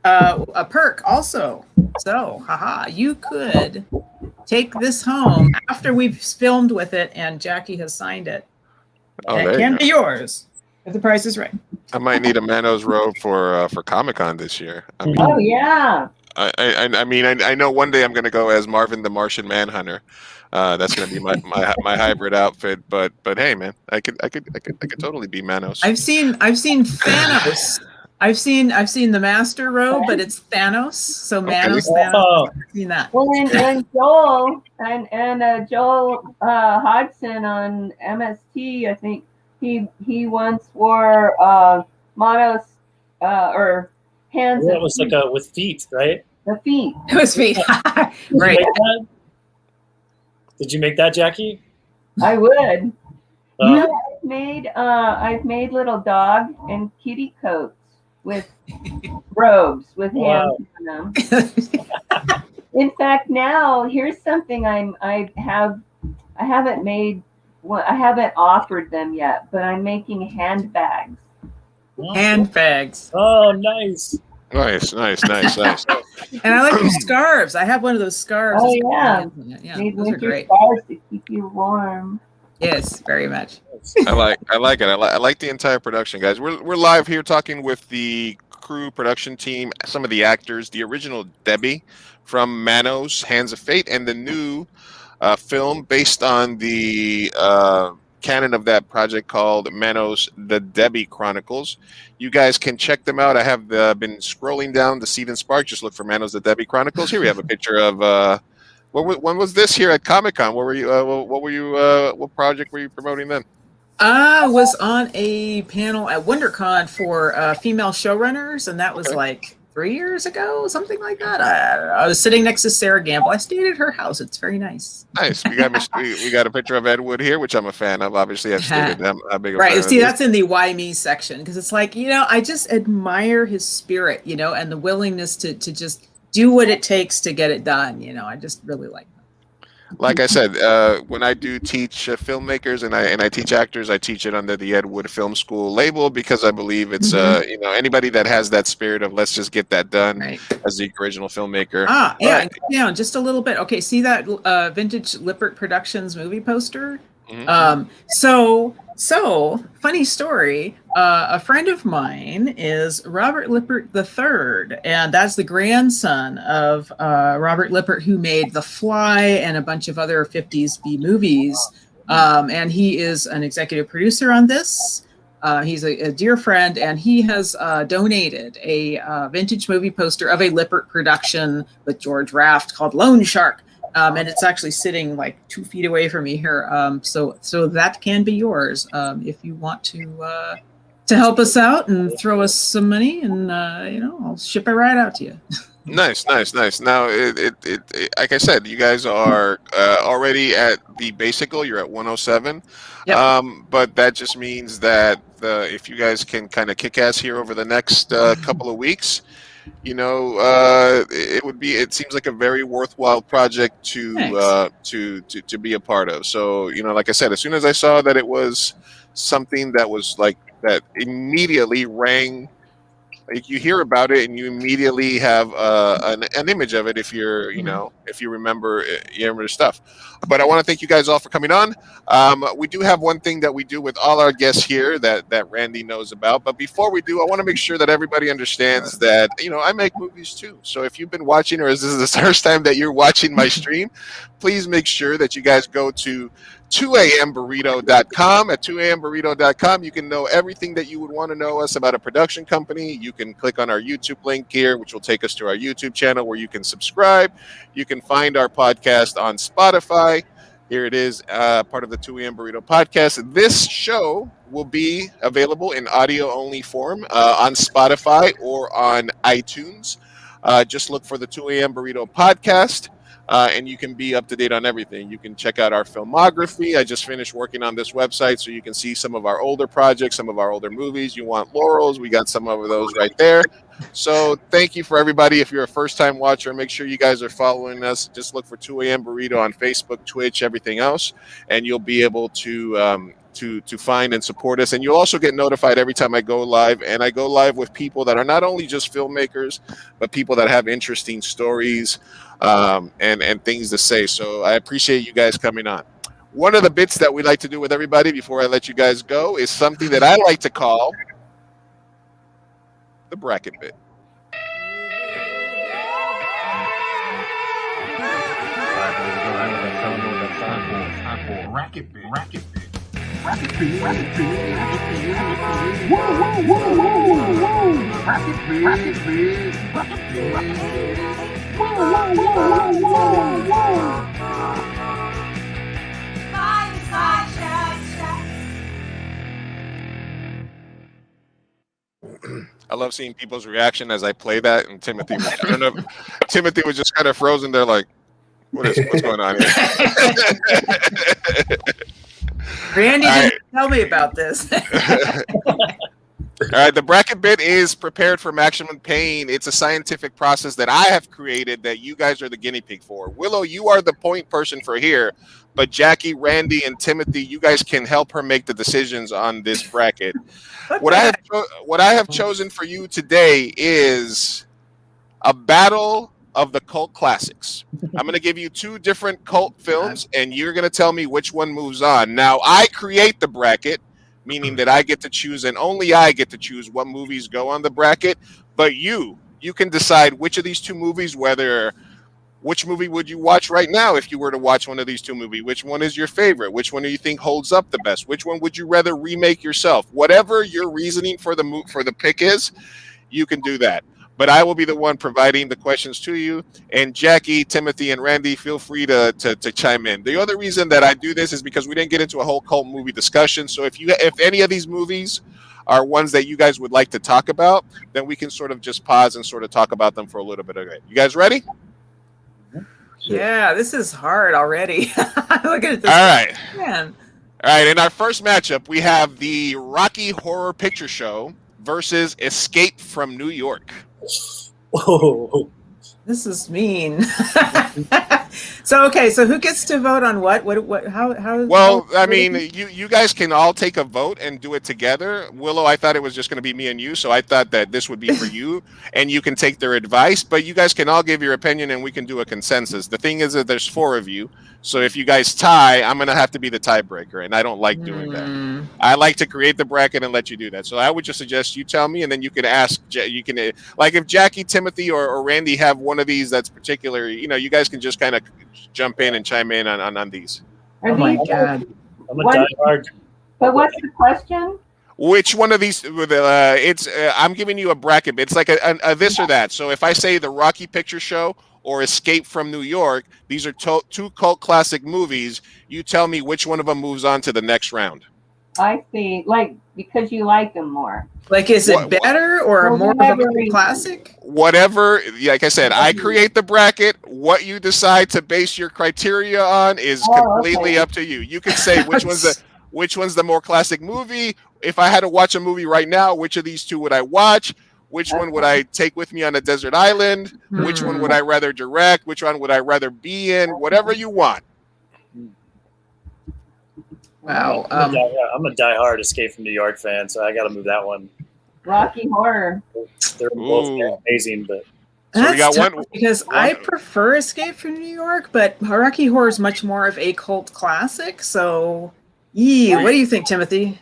Speaker 7: a perk also. So, you could take this home after we've filmed with it and Jackie has signed it. It can be yours if the price is right.
Speaker 6: I might need a Manos robe for Comic-Con this year. I mean,
Speaker 8: oh yeah.
Speaker 6: I mean, I know one day I'm going to go as Marvin the Martian Manhunter. That's going to be my hybrid outfit. But hey, man, I could totally be Manos.
Speaker 7: I've seen Thanos. I've seen the master robe, but it's Thanos. So Manos. Thanos. I've seen that.
Speaker 8: Well, and Joel and Joel Hodgson on MST, I think he once wore Manos or hands.
Speaker 9: Yeah, it was like with feet, right?
Speaker 8: The feet.
Speaker 7: It was feet. Right.
Speaker 9: Did you make that, Jackie?
Speaker 8: I would. I've made little dog and kitty coats with robes with hands on them. In fact, now here's something I haven't offered them yet, but I'm making handbags.
Speaker 7: Handbags.
Speaker 9: Oh, nice.
Speaker 6: Nice.
Speaker 7: And I like your scarves. I have one of those scarves.
Speaker 8: Oh yeah,
Speaker 7: those are great.
Speaker 8: Scarves to keep you warm.
Speaker 7: Yes, very much.
Speaker 6: I like it. I like the entire production, guys. We're live here talking with the crew, production team, some of the actors, the original Debbie from Manos Hands of Fate, and the new film based on the canon of that project called Manos the Debbie Chronicles. You guys can check them out. I have been scrolling down the Seed and Spark. Just look for Manos the Debbie Chronicles. Here we have a picture of when was this here at Comic-Con? What project were you promoting then?
Speaker 7: I was on a panel at WonderCon for female showrunners, and that was like 3 years ago, something like that. I was sitting next to Sarah Gamble. I stayed at her house. It's very nice.
Speaker 6: Nice. We got a picture of Ed Wood here, which I'm a fan of. Obviously, I've stated I'm a big
Speaker 7: right.
Speaker 6: fan
Speaker 7: See,
Speaker 6: of
Speaker 7: that's in the Why Me section because it's like, I just admire his spirit, and the willingness to just do what it takes to get it done. I just really like that.
Speaker 6: Like I said, when I do teach filmmakers and I teach actors, I teach it under the Ed Wood Film School label because I believe it's anybody that has that spirit of let's just get that done as the original filmmaker.
Speaker 7: Yeah, just a little bit. Okay, see that Vintage Lippert Productions movie poster? So funny story. A friend of mine is Robert Lippert III, and that's the grandson of Robert Lippert, who made The Fly and a bunch of other 50s B movies. And he is an executive producer on this. He's a dear friend, and he has donated a vintage movie poster of a Lippert production with George Raft called Lone Shark. And it's actually sitting like 2 feet away from me here. So that can be yours if you want to help us out and throw us some money, and I'll ship it right out to you.
Speaker 6: Nice. Now, it like I said, you guys are already at the basic goal. You're at 107.
Speaker 7: Yep.
Speaker 6: But that just means that if you guys can kind of kick ass here over the next couple of weeks, it seems like a very worthwhile project to be a part of. So, like I said, as soon as I saw that it was something that was like that, immediately rang. Like, you hear about it and you immediately have an image of it if you're, if you remember stuff. But I want to thank you guys all for coming on. We do have one thing that we do with all our guests here that Randy knows about. But before we do, I want to make sure that everybody understands that, I make movies too. So if you've been watching, or is this the first time that you're watching my stream, please make sure that you guys go to 2amburrito.com. At 2amburrito.com, you can know everything that you would want to know us about a production company. You can click on our YouTube link here, which will take us to our YouTube channel where you can subscribe. You can find our podcast on Spotify. Here it is, part of the 2AM Burrito podcast. This show will be available in audio-only form on Spotify or on iTunes. Just look for the 2AM Burrito podcast. And you can be up to date on everything. You can check out our filmography. I just finished working on this website, so you can see some of our older projects, some of our older movies. You want laurels? We got some of those right there. So thank you for everybody. If you're a first-time watcher, make sure you guys are following us. Just look for 2AM Burrito on Facebook, Twitch, everything else, and you'll be able to find and support us. And you'll also get notified every time I go live. And I go live with people that are not only just filmmakers, but people that have interesting stories and things to say. So I appreciate you guys coming on. One of the bits that we like to do with everybody before I let you guys go is something that I like to call the bracket bit.
Speaker 1: Bracket bit.
Speaker 6: I love seeing people's reaction as I play that, and Timothy, I don't know if Timothy was just kind of frozen there like, what's going on here?
Speaker 7: Randy didn't tell me about this.
Speaker 6: All right, the bracket bit is prepared for maximum pain. It's a scientific process that I have created that you guys are the guinea pig for. Willow, you are the point person for here, but Jackie, Randy, and Timothy, you guys can help her make the decisions on this bracket. What I have chosen for you today is a battle of the cult classics. I'm going to give you 2 different cult films, and you're going to tell me which one moves on. Now, I create the bracket, meaning that I get to choose, and only I get to choose what movies go on the bracket. But you can decide which of these 2 movies, which movie would you watch right now if you were to watch one of these 2 movies? Which one is your favorite? Which one do you think holds up the best? Which one would you rather remake yourself? Whatever your reasoning for the pick is, you can do that. But I will be the one providing the questions to you. And Jackie, Timothy, and Randy, feel free to chime in. The other reason that I do this is because we didn't get into a whole cult movie discussion. So if any of these movies are ones that you guys would like to talk about, then we can sort of just pause and sort of talk about them for a little bit. Okay, you guys ready?
Speaker 7: Yeah, this is hard already. Look at this.
Speaker 6: All right.
Speaker 7: Man.
Speaker 6: All right, in our first matchup, we have the Rocky Horror Picture Show versus Escape from New York.
Speaker 9: Whoa.
Speaker 7: This is mean. So okay, so who gets to vote on what? What? How?
Speaker 6: Well,
Speaker 7: how-
Speaker 6: I mean, you guys can all take a vote and do it together. Willow, I thought it was just going to be me and you, so I thought that this would be for you, and you can take their advice. But you guys can all give your opinion, and we can do a consensus. The thing is that there's 4 of you, so if you guys tie, I'm going to have to be the tiebreaker, and I don't like doing that. I like to create the bracket and let you do that. So I would just suggest you tell me, and then you can ask. You can like if Jackie, Timothy, or Randy have one of these that's particular. You guys can just kind of jump in and chime in on these.
Speaker 7: Oh my God!
Speaker 9: I'm a diehard.
Speaker 8: But what's the question?
Speaker 6: Which one of these? It's I'm giving you a bracket. It's like a this or that. So if I say the Rocky Picture Show or Escape from New York, these are 2 cult classic movies. You tell me which one of them moves on to the next round.
Speaker 8: I see. Like, because you like them more.
Speaker 7: Like, is it better or more of a classic?
Speaker 6: Whatever. Like I said, I create the bracket. What you decide to base your criteria on is completely up to you. You can say which one's the more classic movie. If I had to watch a movie right now, which of these 2 would I watch? Which one would I take with me on a desert island? Which one would I rather direct? Which one would I rather be in? Whatever you want.
Speaker 7: Wow.
Speaker 9: I'm a diehard Escape from New York fan, so I got to move that one.
Speaker 8: Rocky Horror.
Speaker 9: They're both amazing, but
Speaker 6: so we got
Speaker 7: tough
Speaker 6: one
Speaker 7: because I prefer Escape from New York, but Rocky Horror is much more of a cult classic. So, what do you think, Timothy?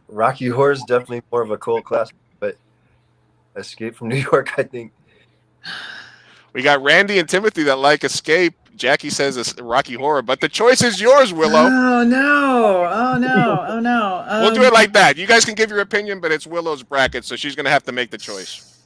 Speaker 10: Rocky Horror is definitely more of a cult classic, but Escape from New York, I think.
Speaker 6: We got Randy and Timothy that like Escape. Jackie says it's Rocky Horror, but the choice is yours, Willow.
Speaker 7: Oh no!
Speaker 6: We'll do it like that. You guys can give your opinion, but it's Willow's bracket, so she's going to have to make the choice.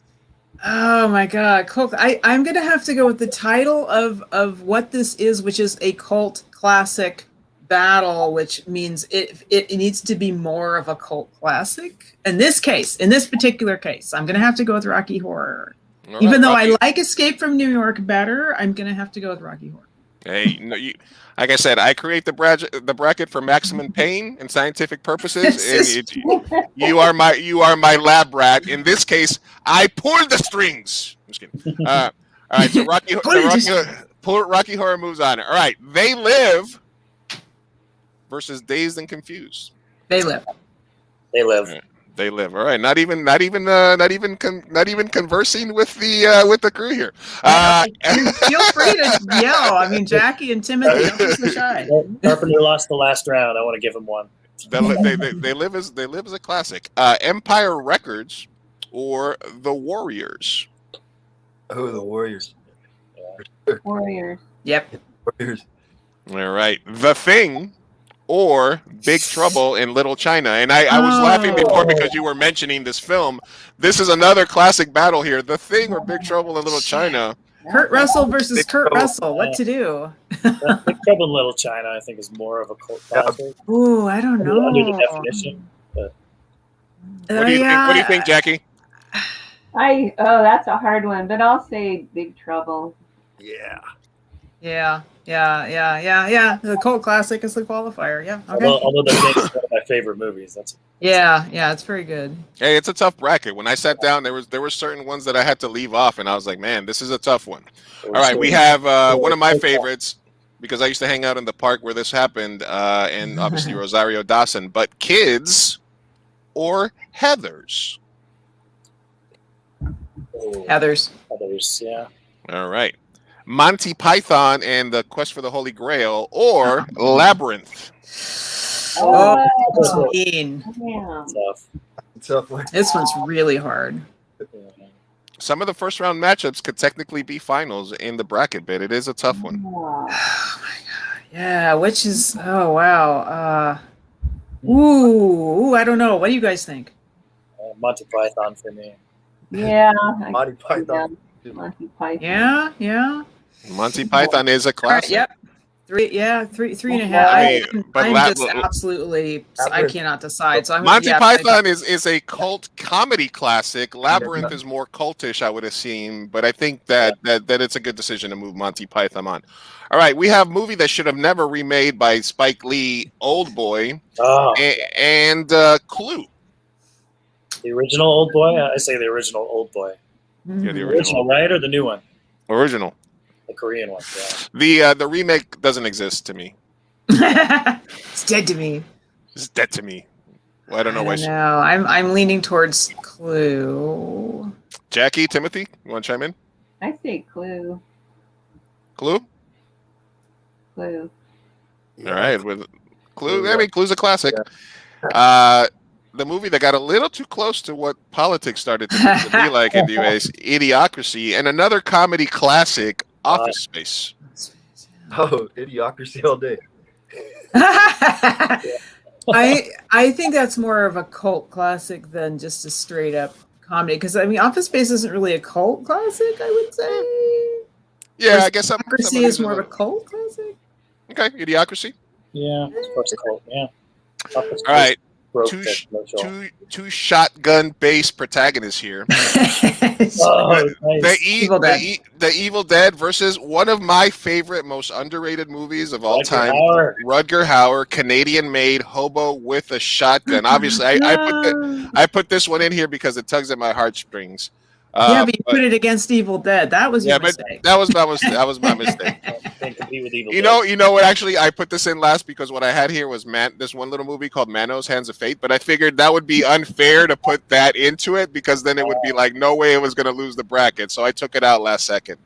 Speaker 7: Oh my God, cult! I'm going to have to go with the title of what this is, which is a cult classic battle, which means it needs to be more of a cult classic. In this particular case, I'm going to have to go with Rocky Horror.
Speaker 6: Right,
Speaker 7: Even though
Speaker 6: Rocky.
Speaker 7: I like Escape from New York better, I'm going to have to go with Rocky Horror.
Speaker 6: Hey, like I said, I create the bracket for maximum pain and scientific purposes. And you are my lab rat. In this case, I pull the strings. I'm just kidding. All right, so Rocky Horror moves on. All right, They Live versus Dazed and Confused.
Speaker 7: They Live.
Speaker 9: They Live.
Speaker 6: All right. They Live. All right, not even conversing with the crew here.
Speaker 7: Feel free to yell. I mean, Jackie and Timothy, don't be so shy.
Speaker 9: Carpenter lost the last round. I want to give him one.
Speaker 6: They live as a classic. Empire Records or The Warriors.
Speaker 10: Oh, The Warriors.
Speaker 8: Warriors.
Speaker 7: Yep.
Speaker 10: Warriors.
Speaker 6: All right, The Thing or Big Trouble in Little China. And I was laughing before because you were mentioning this film. This is another classic battle here. The Thing or Big Trouble in Little China.
Speaker 7: Kurt Russell versus Kurt Russell. What to do?
Speaker 9: Big Trouble in Little China, I think, is more of a cult classic.
Speaker 7: Ooh, I don't know.
Speaker 9: Under the definition. But
Speaker 6: What do you think, Jackie?
Speaker 8: That's a hard one, but I'll say Big Trouble.
Speaker 7: Yeah. The cult classic is the qualifier. Yeah. Okay.
Speaker 9: Although The Thing is one of my favorite movies.
Speaker 7: Yeah, it's very good.
Speaker 6: Hey, it's a tough bracket. When I sat down, there were certain ones that I had to leave off, and I was like, man, this is a tough one. All right, we have one of my favorites because I used to hang out in the park where this happened, and obviously Rosario Dawson. But Kids or Heathers?
Speaker 7: Heathers,
Speaker 9: yeah.
Speaker 6: All right. Monty Python and the Quest for the Holy Grail or Labyrinth?
Speaker 7: mean.
Speaker 10: Tough one.
Speaker 7: This one's really hard.
Speaker 6: Some of the first round matchups could technically be finals in the bracket, but it is a tough one.
Speaker 7: Oh my God. Yeah, which is, oh wow. I don't know. What do you guys think?
Speaker 9: Monty Python for me.
Speaker 8: Yeah.
Speaker 10: Monty Python.
Speaker 8: Monty Python.
Speaker 7: Yeah.
Speaker 6: Monty Python is a classic.
Speaker 7: Yep. Three and a half. I'm just absolutely, I
Speaker 10: Labyrinth.
Speaker 7: cannot decide. So I'm
Speaker 6: Monty Python is a cult comedy classic. Labyrinth is more cultish, I would assume, but I think that it's a good decision to move Monty Python on. All right, we have a movie that should have never remade by Spike Lee, Old Boy, and Clue.
Speaker 9: The original Old Boy? I say the original Old Boy.
Speaker 6: Yeah, the
Speaker 9: Original, right? Or the new one?
Speaker 6: Original.
Speaker 9: The Korean one. Yeah.
Speaker 6: The remake doesn't exist to me.
Speaker 7: It's dead to me.
Speaker 6: It's dead to me. Well, I don't know why.
Speaker 7: No, I'm leaning towards Clue.
Speaker 6: Jackie, Timothy, you want to chime in?
Speaker 8: I say Clue.
Speaker 6: Clue?
Speaker 8: Clue.
Speaker 6: All right, with Clue. I mean, Clue's a classic.
Speaker 10: Yeah.
Speaker 6: The movie that got a little too close to what politics started to be like in the U.S., Idiocracy, and another comedy classic, Office Space.
Speaker 10: Oh, Idiocracy all day.
Speaker 7: I think that's more of a cult classic than just a straight up comedy. Because I mean, Office Space isn't really a cult classic, I would say.
Speaker 6: Yeah, I guess
Speaker 7: Idiocracy is more of a cult classic.
Speaker 6: Okay, Idiocracy.
Speaker 9: Yeah, of course, cult. Yeah.
Speaker 6: All right. Two shotgun-based protagonists here.
Speaker 9: Oh, nice.
Speaker 6: The Evil Dead versus one of my favorite, most underrated movies of all time, Rutger Hauer, Canadian-made hobo with a shotgun. Obviously, I put this one in here because it tugs at my heartstrings.
Speaker 7: Yeah, but you put it against Evil Dead. That was your mistake.
Speaker 6: That was my mistake. You know what? Actually, I put this in last because what I had here was this one little movie called Manos Hands of Fate, but I figured that would be unfair to put that into it because then it would be like no way it was going to lose the bracket. So I took it out last second.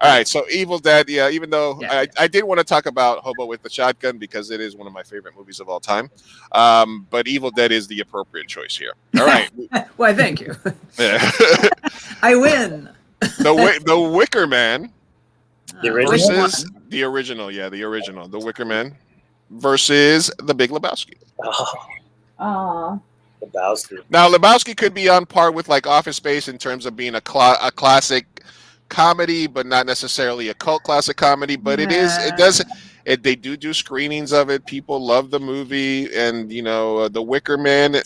Speaker 6: All right, so Evil Dead, yeah, even though I did want to talk about Hobo with the Shotgun because it is one of my favorite movies of all time, but Evil Dead is the appropriate choice here. All right.
Speaker 7: Why, thank you.
Speaker 6: Yeah.
Speaker 7: I win.
Speaker 6: The Wickerman versus the original, the Wickerman versus the Big Lebowski.
Speaker 9: Lebowski.
Speaker 6: Now, Lebowski could be on par with like Office Space in terms of being a classic comedy, but not necessarily a cult classic comedy. But they do screenings of it. People love the movie, and the Wickerman.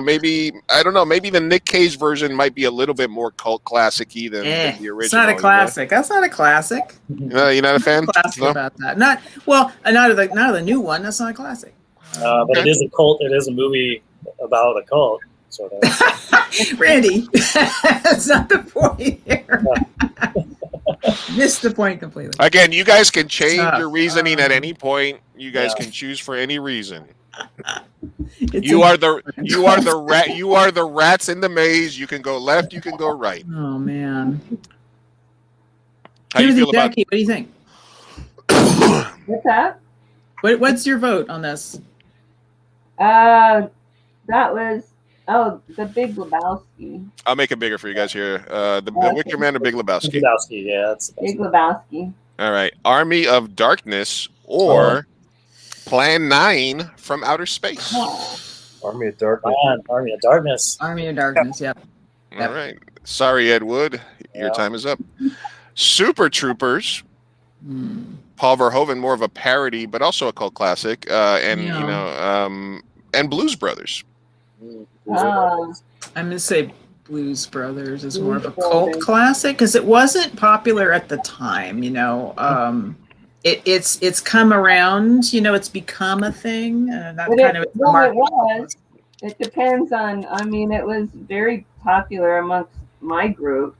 Speaker 6: Maybe I don't know. Maybe the Nick Cage version might be a little bit more cult classic-y than the original.
Speaker 7: It's not a classic. That's not a classic.
Speaker 6: You're not a fan?
Speaker 7: Classic about that. Not of the new one. That's not a classic.
Speaker 9: But it is a cult. It is a movie about a cult. Sort of.
Speaker 7: Randy, that's not the point here. Missed the point completely.
Speaker 6: Again, you guys can change your reasoning at any point. You guys can choose for any reason. You are the rats in the maze. You can go left. You can go right.
Speaker 7: Oh man.
Speaker 6: How do you feel about
Speaker 7: Jackie, what do you think?
Speaker 8: What's that?
Speaker 7: What's your vote on this?
Speaker 8: That was the Big Lebowski.
Speaker 6: I'll make it bigger for you guys here. The Wickerman or Big Lebowski?
Speaker 9: Big Lebowski, yeah. That's
Speaker 8: Big Lebowski.
Speaker 6: All right. Army of Darkness or Plan 9 from Outer Space?
Speaker 10: Army of Darkness.
Speaker 9: Army of Darkness.
Speaker 7: Army of Darkness, yep.
Speaker 6: All right. Sorry, Ed Wood. Your time is up. Super Troopers. Paul Verhoeven, more of a parody, but also a cult classic. And Blues Brothers.
Speaker 7: I'm going to say Blues Brothers is more of a cult classic because it wasn't popular at the time. It's come around. It's become a thing.
Speaker 8: It was. It depends on. I mean, it was very popular amongst my group.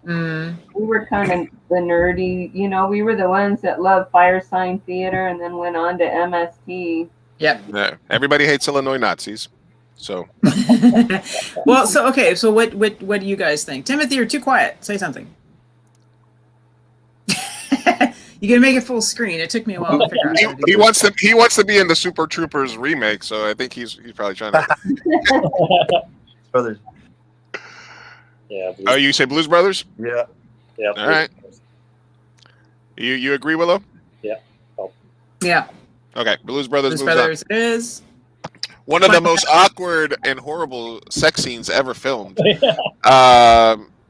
Speaker 8: We were kind of the nerdy. We were the ones that loved Fireside Theater and then went on to MST.
Speaker 7: Yep.
Speaker 6: Yeah. Everybody hates Illinois Nazis. So.
Speaker 7: Well, okay. So what do you guys think? Timothy, you're too quiet. Say something. You can make it full screen. It took me a while to figure out.
Speaker 6: He wants to be in the Super Troopers remake, so I think he's probably trying to.
Speaker 10: Brothers.
Speaker 9: Yeah.
Speaker 6: Oh, you say Blues Brothers?
Speaker 10: Yeah.
Speaker 9: Yeah.
Speaker 6: All right. You agree, Willow?
Speaker 9: Yeah.
Speaker 7: Yeah.
Speaker 6: Okay, Blues Brothers.
Speaker 7: Blues Brothers is
Speaker 6: one of the most awkward and horrible sex scenes ever filmed.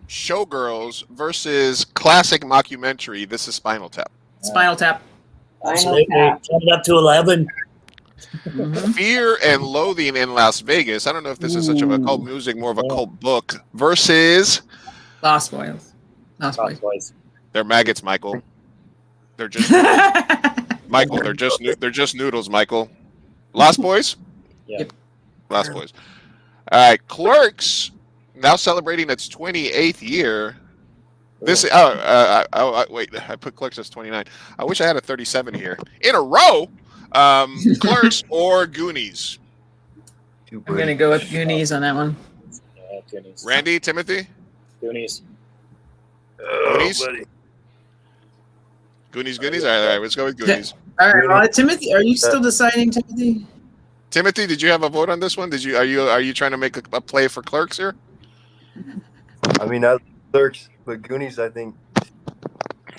Speaker 6: Showgirls versus classic mockumentary. This is Spinal Tap.
Speaker 7: Spinal Tap.
Speaker 9: Turn it up to 11.
Speaker 6: Fear and Loathing in Las Vegas. I don't know if this is such of a cult music, more of a cult book. Versus
Speaker 7: Lost Boys. Lost Boys.
Speaker 6: They're maggots, Michael. They're just Michael. They're just noodles, Michael. Lost Boys.
Speaker 9: Yeah.
Speaker 6: Lost Boys. All right, Clerks. Now celebrating its 28th year This wait, I put Clerks as 29. I wish I had a 37 here in a row. Clerks or Goonies?
Speaker 7: I'm gonna go with Goonies on that one.
Speaker 9: Yeah, Goonies.
Speaker 6: Randy, Timothy,
Speaker 9: Goonies.
Speaker 6: Goonies. Goonies. All right, let's go with Goonies.
Speaker 7: All right, Timothy, are you still deciding, Timothy?
Speaker 6: Timothy, did you have a vote on this one? Are you trying to make a play for Clerks here?
Speaker 10: I mean, I Clerks, but Goonies, I think.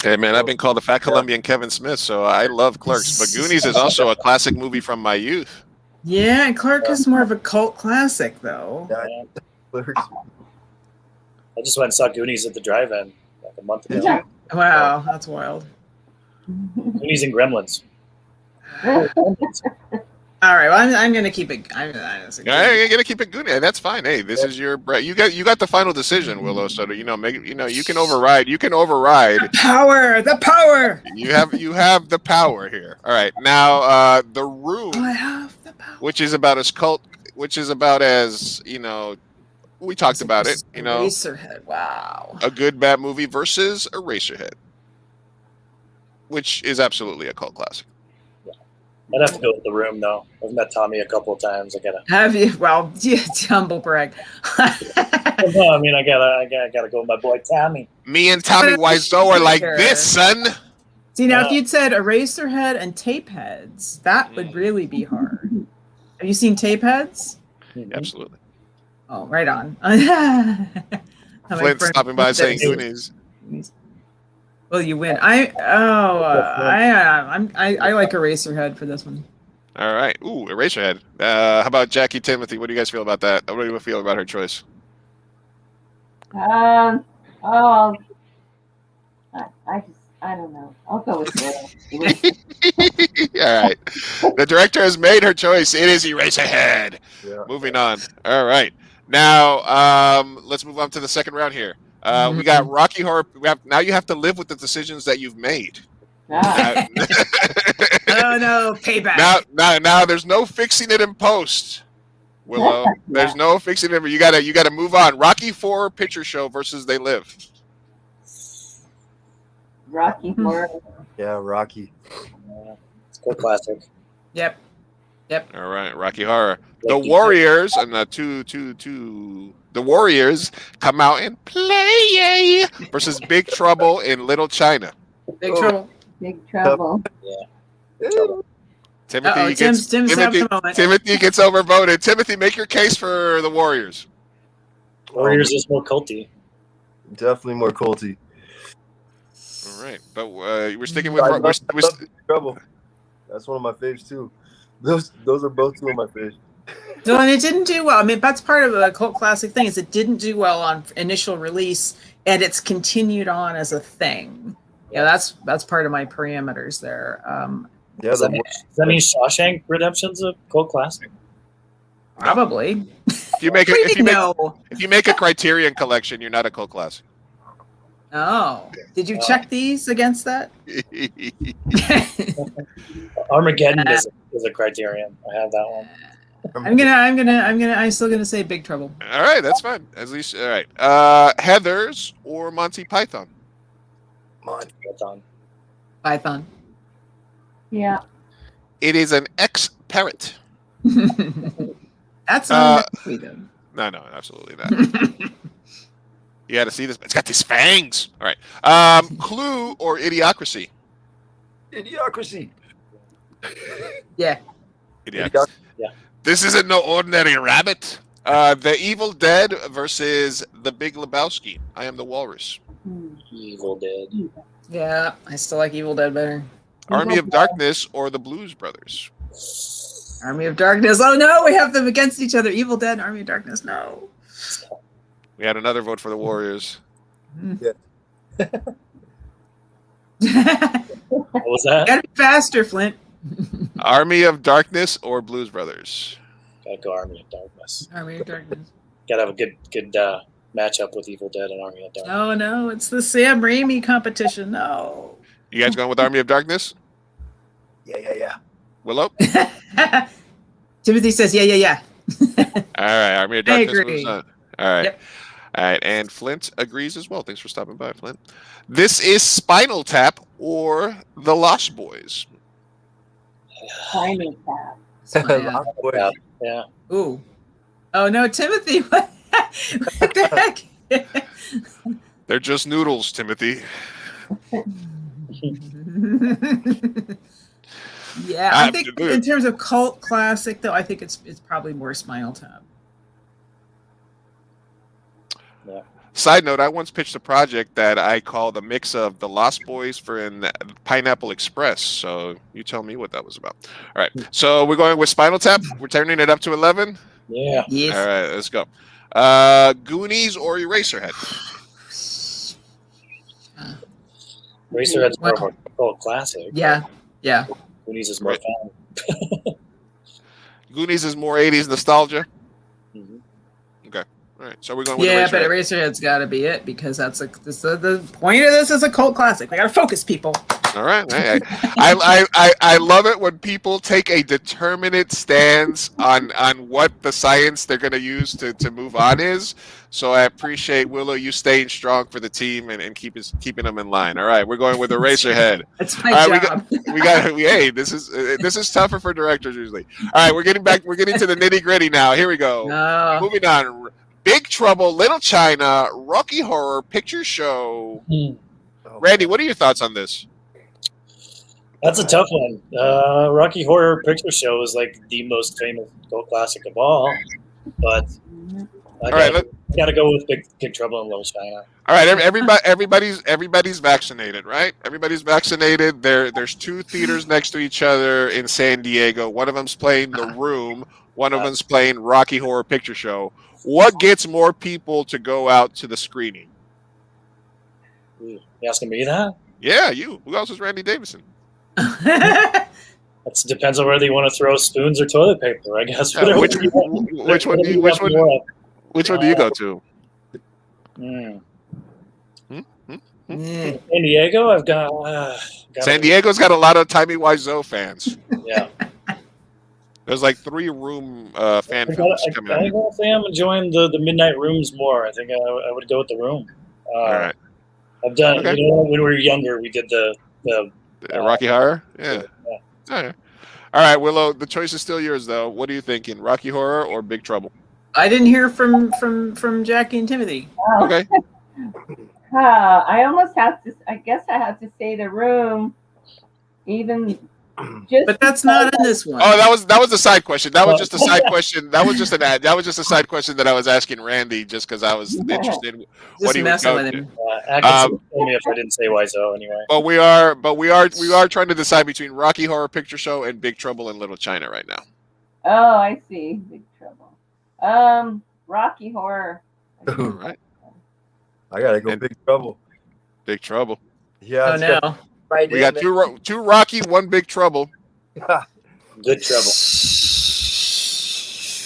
Speaker 6: Hey man, I've been called the Fat Colombian Kevin Smith, so I love Clerks. But Goonies is also a classic movie from my youth.
Speaker 7: Yeah, Clark is more of a cult classic, though.
Speaker 10: Yeah, Clerks.
Speaker 9: I just went and saw Goonies at the drive-in like a month ago.
Speaker 8: Yeah.
Speaker 7: Wow, that's wild.
Speaker 9: Goonies and Gremlins.
Speaker 7: All right, well, I'm going to keep it. I'm
Speaker 6: gonna keep it Goonies. That's fine. Hey, this is your you got the final decision, Willow. So you can override. You can override.
Speaker 7: The power.
Speaker 6: You have the power here. All right, now The Room,
Speaker 7: I have the power.
Speaker 6: which is about as we talked about it.
Speaker 7: Eraserhead. Wow.
Speaker 6: A good bad movie versus Eraserhead, which is absolutely a cult classic.
Speaker 9: I'd have to go with The Room, though. I've met Tommy a couple of times. I gotta.
Speaker 7: Have you? Well, yeah, humble brag.
Speaker 9: No, I mean, I gotta go with my boy Tommy.
Speaker 6: Me and Tommy Wiseau are like this, son.
Speaker 7: See, now if you'd said Eraserhead and Tapeheads, that would really be hard. Have you seen Tapeheads?
Speaker 6: Absolutely.
Speaker 7: Oh, right on.
Speaker 6: Flint stopping by saying Goonies.
Speaker 7: Well, you win. I like Eraserhead for this one.
Speaker 6: All right. Ooh, Eraserhead. How about Jackie Timothy? What do you guys feel about that? What do you feel about her choice?
Speaker 8: I don't know. I'll go with
Speaker 6: All right. The director has made her choice. It is Eraserhead.
Speaker 10: Yeah.
Speaker 6: Moving on. All right. Now, let's move on to the second round here. We got Rocky Horror. Now you have to live with the decisions that you've made.
Speaker 8: Ah.
Speaker 7: Oh no, payback.
Speaker 6: Now there's no fixing it in post, Willow. There's no fixing it. You gotta move on. Rocky Horror Picture Show versus They Live.
Speaker 8: Rocky Horror.
Speaker 10: Yeah, Rocky.
Speaker 9: It's a good classic.
Speaker 7: Yep.
Speaker 6: All right, Rocky Horror. The Warriors and the Warriors come out and play versus Big Trouble in Little China.
Speaker 7: Big trouble.
Speaker 8: Big trouble.
Speaker 9: Yeah.
Speaker 6: Timothy
Speaker 7: Timothy
Speaker 6: gets overvoted. Timothy, make your case for the Warriors.
Speaker 9: Warriors is more culty.
Speaker 10: Definitely more culty.
Speaker 6: All right, but we're sticking with
Speaker 10: Trouble. That's one of my faves too. Those are both two of my faves.
Speaker 7: No, and it didn't do well. I mean, that's part of a cult classic thing is it didn't do well on initial release, and it's continued on as a thing. Yeah, that's part of my parameters there.
Speaker 10: Yeah,
Speaker 9: Does that mean Shawshank Redemption's a cult classic?
Speaker 7: Probably.
Speaker 6: If you make a Criterion collection, you're not a cult classic.
Speaker 7: Oh, did you check these against that?
Speaker 9: Armageddon is a Criterion. I have that one.
Speaker 7: I'm still gonna say Big Trouble.
Speaker 6: All right, that's fine. At least, all right. Heathers or Monty Python?
Speaker 7: Python.
Speaker 8: Yeah.
Speaker 6: It is an ex-parrot.
Speaker 7: That's
Speaker 6: No, absolutely not. You had to see this. It's got these fangs. All right. Clue or Idiocracy?
Speaker 10: Idiocracy.
Speaker 7: Yeah.
Speaker 6: Idiocracy.
Speaker 9: Yeah.
Speaker 6: This isn't no ordinary rabbit. The Evil Dead versus The Big Lebowski. I am the walrus.
Speaker 9: Evil Dead.
Speaker 7: Yeah, I still like Evil Dead better.
Speaker 6: Army of Darkness or The Blues Brothers?
Speaker 7: Army of Darkness. Oh no, we have them against each other. Evil Dead, Army of Darkness. No.
Speaker 6: We had another vote for the Warriors.
Speaker 9: What was that?
Speaker 7: Gotta be faster, Flint.
Speaker 6: Army of Darkness or Blues Brothers?
Speaker 9: Gotta go Army of Darkness.
Speaker 7: Army of Darkness.
Speaker 9: Gotta have a good matchup with Evil Dead and Army of Darkness.
Speaker 7: Oh no, it's the Sam Raimi competition. No.
Speaker 6: You guys going with Army of Darkness?
Speaker 10: Yeah.
Speaker 6: Willow?
Speaker 7: Timothy says, yeah.
Speaker 6: All right, Army of Darkness
Speaker 7: agree.
Speaker 6: moves on. All right.
Speaker 7: Yep.
Speaker 6: All right, and Flint agrees as well. Thanks for stopping by, Flint. This is Spinal Tap or The Lost Boys.
Speaker 8: Spinal Tap.
Speaker 3: Lost Boys.
Speaker 9: Yeah.
Speaker 7: Ooh. Oh no, Timothy. What the heck?
Speaker 6: They're just noodles, Timothy.
Speaker 7: Yeah, I think in terms of cult classic, though, I think it's probably more Spinal Tap.
Speaker 9: Yeah.
Speaker 6: Side note, I once pitched a project that I called a mix of The Lost Boys and Pineapple Express. So you tell me what that was about. All right. So we're going with Spinal Tap. We're turning it up to 11.
Speaker 9: Yeah.
Speaker 7: Yes.
Speaker 6: All right, let's go. Goonies or Eraserhead?
Speaker 9: Eraserhead's more of a cult classic.
Speaker 7: Yeah. Yeah.
Speaker 9: Goonies is more fun.
Speaker 6: Goonies is more 80s nostalgia.
Speaker 9: Mhm.
Speaker 6: Okay. All right. So we're going with
Speaker 7: Yeah,
Speaker 6: Eraserhead.
Speaker 7: but Eraserhead's got to be it because that's the point of this is a cult classic. We got to focus, people.
Speaker 6: All right. I love it when people take a determinate stance on what the science they're going to use to move on is. So I appreciate, Willow, you staying strong for the team and keeping them in line. All right, we're going with Eraserhead.
Speaker 7: That's my job.
Speaker 6: Hey, this is tougher for directors usually. All right, we're getting to the nitty gritty now. Here we go.
Speaker 7: No.
Speaker 6: Moving on. Big Trouble, Little China, Rocky Horror Picture Show. Randy, what are your thoughts on this?
Speaker 9: That's a tough one. Rocky Horror Picture Show is like the most famous cult classic of all, but I gotta go with Big Trouble in Little China.
Speaker 6: All right, everybody's vaccinated, right? Everybody's vaccinated. There's two theaters next to each other in San Diego. One of them's playing The Room. One of them's playing Rocky Horror Picture Show. What gets more people to go out to the screening?
Speaker 9: You asking me that?
Speaker 6: Yeah, you. Who else is Randy Davison?
Speaker 9: That depends on whether you want to throw spoons or toilet paper, I guess.
Speaker 6: Yeah, which one do you go to?
Speaker 9: San Diego, I've got
Speaker 6: San Diego's got a lot of Timey Wiseau fans.
Speaker 9: Yeah.
Speaker 6: There's like 3 Room fan films coming out.
Speaker 9: I gotta say I'm enjoying the Midnight Rooms more. I think I would go with The Room.
Speaker 6: All right.
Speaker 9: I've done, when we were younger, we did the
Speaker 6: Rocky Horror? Yeah. All right, Willow, the choice is still yours, though. What are you thinking, Rocky Horror or Big Trouble?
Speaker 7: I didn't hear from Jackie and Timothy.
Speaker 8: Oh.
Speaker 6: Okay.
Speaker 8: I almost have to. I guess I have to say The Room, even.
Speaker 7: But that's not in this one.
Speaker 6: Oh, that was a side question. That was just a side question. That was just a side question that I was asking Randy, just because I was interested in what he was going to.
Speaker 9: Atkinson told me if I didn't say Wiseau anyway.
Speaker 6: But we are trying to decide between Rocky Horror Picture Show and Big Trouble in Little China right now.
Speaker 8: Oh, I see. Big Trouble. Rocky Horror.
Speaker 6: All right.
Speaker 10: I gotta go Big Trouble.
Speaker 6: Big Trouble.
Speaker 10: Yeah.
Speaker 7: Oh no.
Speaker 10: Right.
Speaker 6: We got two Rocky, one Big Trouble.
Speaker 9: Good Trouble.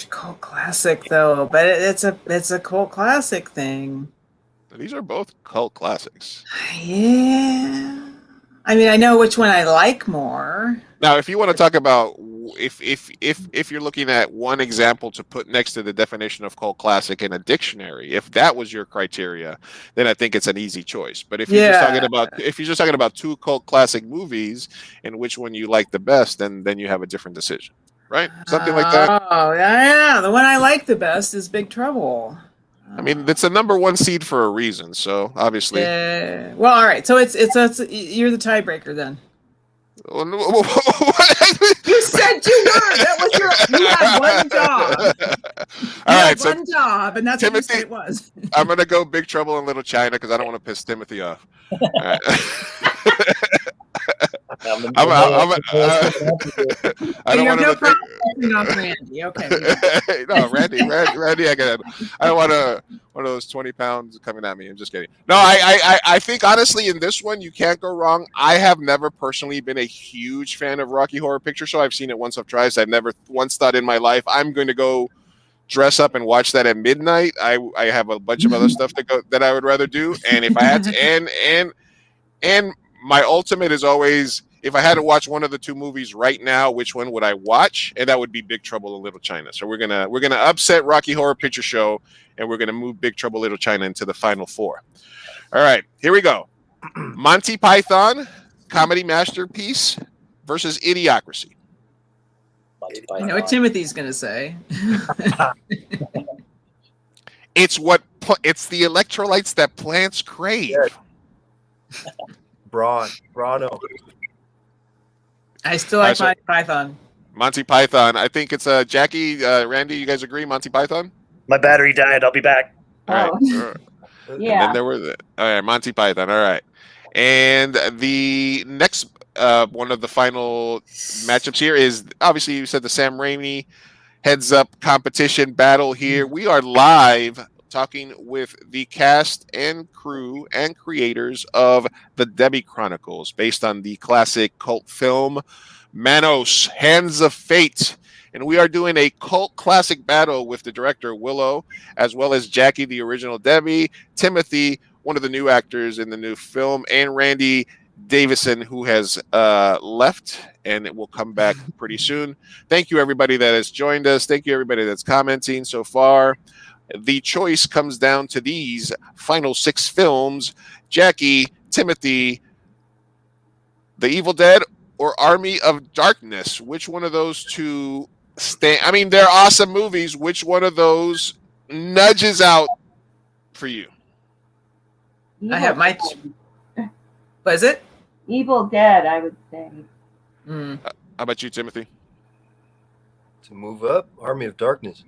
Speaker 7: Cult classic though, but it's a cult classic thing.
Speaker 6: These are both cult classics.
Speaker 7: Yeah. I mean, I know which one I like more.
Speaker 6: Now, if you want to talk about if you're looking at one example to put next to the definition of cult classic in a dictionary, if that was your criteria, then I think it's an easy choice. But if you're just talking about 2 cult classic movies and which one you like the best, then you have a different decision, right? Something like that.
Speaker 7: Oh yeah, the one I like the best is Big Trouble.
Speaker 6: I mean, it's a #1 seed for a reason, so obviously.
Speaker 7: Yeah. Well, all right. So it's you're the tiebreaker then.
Speaker 6: You
Speaker 7: said you were. That was you had one job.
Speaker 6: All right, so
Speaker 7: one job, and that's
Speaker 6: Timothy,
Speaker 7: what you said it was.
Speaker 6: I'm gonna go Big Trouble in Little China because I don't want to piss Timothy off. All right. I don't want
Speaker 7: no
Speaker 6: to.
Speaker 7: problem off Randy. Okay.
Speaker 6: No, Randy. I don't want one of those 20 pounds coming at me. I'm just kidding. No, I think honestly in this one you can't go wrong. I have never personally been a huge fan of Rocky Horror Picture Show. I've seen it once or twice. I've never once thought in my life I'm going to go dress up and watch that at midnight. I have a bunch of other stuff that I would rather do. And if I had to, and my ultimate is always if I had to watch one of the two movies right now, which one would I watch? And that would be Big Trouble in Little China. So we're gonna upset Rocky Horror Picture Show, and we're gonna move Big Trouble in Little China into the final four. All right, here we go. Monty Python comedy masterpiece versus Idiocracy.
Speaker 7: I know what Timothy's going to say.
Speaker 6: It's the electrolytes that plants crave.
Speaker 10: Brano.
Speaker 7: I still like Monty Python.
Speaker 6: Monty Python. I think it's Jackie, Randy. You guys agree? Monty Python.
Speaker 9: My battery died. I'll be back.
Speaker 6: All right.
Speaker 8: Yeah.
Speaker 6: And then there were all right, Monty Python. All right. And the next one of the final matchups here is obviously you said the Sam Raimi heads up competition battle here. We are live talking with the cast and crew and creators of the Debbie Chronicles, based on the classic cult film Manos Hands of Fate. And we are doing a cult classic battle with the director Willow, as well as Jackie, the original Debbie, Timothy, one of the new actors in the new film, and Randy Davison, who has left and it will come back pretty soon. Thank you, everybody that has joined us. Thank you, everybody that's commenting so far. The choice comes down to these final 6 films: Jackie, Timothy, The Evil Dead, or Army of Darkness. Which one of those two stand? I mean, they're awesome movies. Which one of those nudges out for you?
Speaker 7: I have my. What is it?
Speaker 8: Evil Dead, I would say.
Speaker 6: How about you, Timothy?
Speaker 10: To move up, Army of Darkness.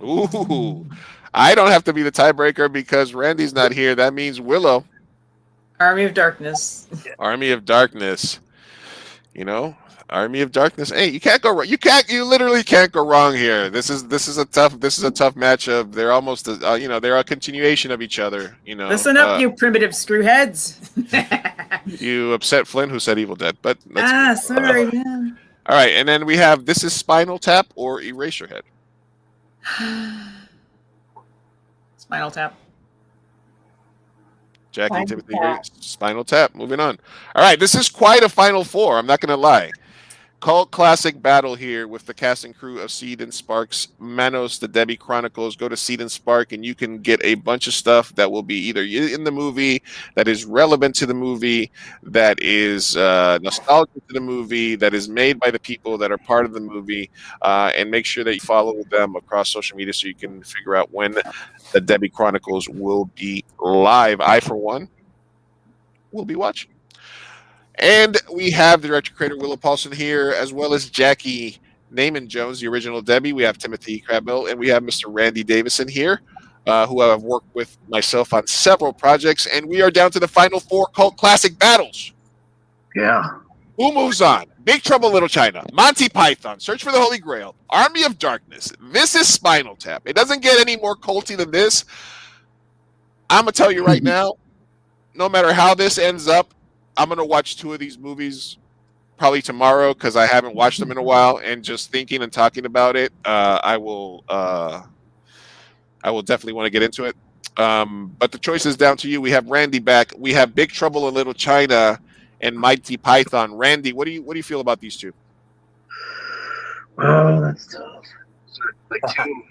Speaker 6: Ooh, I don't have to be the tiebreaker because Randy's not here. That means Willow.
Speaker 7: Army of Darkness.
Speaker 6: Army of Darkness. You know, Army of Darkness. Hey, you can't go wrong. You literally can't go wrong here. This is a tough matchup. They're almost they're a continuation of each other. You know.
Speaker 7: Listen up, you primitive screwheads.
Speaker 6: You upset Flynn, who said Evil Dead, but
Speaker 7: sorry, man.
Speaker 6: All right, and then we have this is Spinal Tap or Eraserhead.
Speaker 7: Spinal Tap.
Speaker 6: Jackie, Timothy, Spinal Tap. Moving on. All right, this is quite a final four. I'm not going to lie. Cult classic battle here with the cast and crew of Seed and Spark's Manos, the Debbie Chronicles. Go to Seed and Spark and you can get a bunch of stuff that will be either in the movie, that is relevant to the movie, that is nostalgic to the movie, that is made by the people that are part of the movie. And make sure that you follow them across social media so you can figure out when the Debbie Chronicles will be live. I, for one, will be watching. And we have the director-creator Willow Polson here, as well as Jackie Naaman Jones, the original Debbie. We have Timothy Crabbill, and we have Mr. Randy Davison here, who I've worked with myself on several projects. And we are down to the final 4 cult classic battles.
Speaker 9: Yeah.
Speaker 6: Who moves on? Big Trouble in Little China, Monty Python, Search for the Holy Grail, Army of Darkness. This is Spinal Tap. It doesn't get any more culty than this. I'm going to tell you right now, no matter how this ends up, I'm going to watch 2 of these movies probably tomorrow because I haven't watched them in a while. And just thinking and talking about it, I will definitely want to get into it. But the choice is down to you. We have Randy back. We have Big Trouble in Little China and Monty Python. Randy, what do you feel about these 2?
Speaker 9: Oh, that's tough. Like 2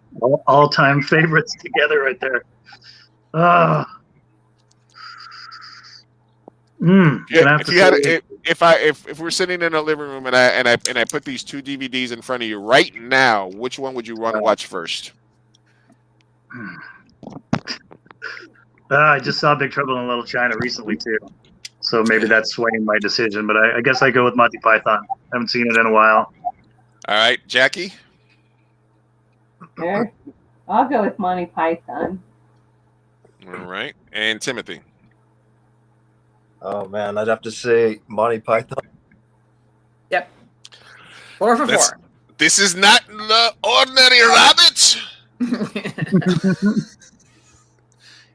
Speaker 9: all-time favorites together right there.
Speaker 6: If we're sitting in a living room and I put these 2 DVDs in front of you right now, which one would you want to watch first?
Speaker 9: I just saw Big Trouble in Little China recently too, so maybe that's swaying my decision. But I guess I go with Monty Python. Haven't seen it in a while.
Speaker 6: All right, Jackie.
Speaker 8: Sure. I'll go with Monty Python.
Speaker 6: All right, and Timothy.
Speaker 10: Oh man, I'd have to say Monty Python.
Speaker 7: Yep. 4 for 4.
Speaker 6: This is not the ordinary rabbit.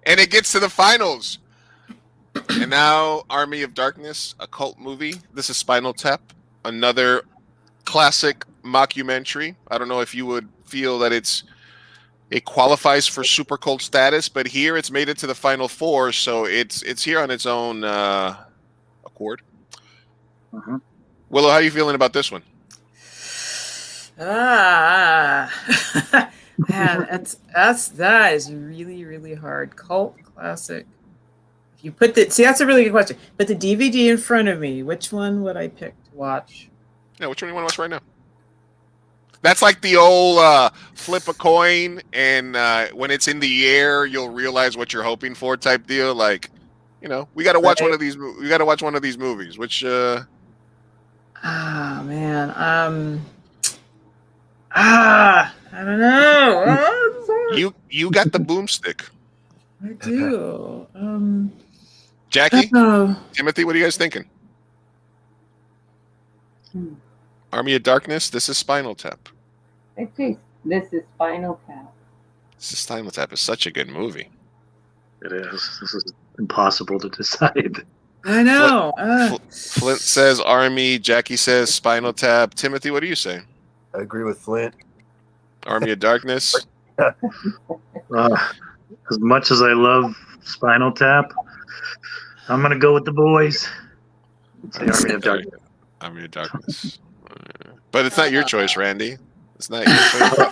Speaker 6: And it gets to the finals. And now Army of Darkness, a cult movie. This is Spinal Tap, another classic mockumentary. I don't know if you would feel that it qualifies for super cult status, but here it's made it to the final 4, so it's here on its own accord. Willow, how are you feeling about this one?
Speaker 7: Man, that is really, really hard. Cult classic. If you put that's a really good question. Put the DVD in front of me. Which one would I pick to watch?
Speaker 6: Yeah, which one do you want to watch right now? That's like the old flip a coin, and when it's in the air, you'll realize what you're hoping for type deal. Like, we got to watch one of these. We got to watch one of these movies. Which? Man.
Speaker 7: I don't know.
Speaker 6: You got the boomstick.
Speaker 7: I do.
Speaker 6: Jackie, Timothy, what are you guys thinking? Army of Darkness. This is Spinal Tap.
Speaker 8: I think this is Spinal Tap.
Speaker 6: This is Spinal Tap. Is such a good movie.
Speaker 11: It is. This is impossible to decide.
Speaker 7: I know.
Speaker 6: Flint says Army. Jackie says Spinal Tap. Timothy, what do you say?
Speaker 10: I agree with Flint.
Speaker 6: Army of Darkness.
Speaker 11: As much as I love Spinal Tap, I'm going to go with the boys. Say Army of Darkness.
Speaker 6: Army of Darkness. But it's not your choice, Randy. It's not your choice.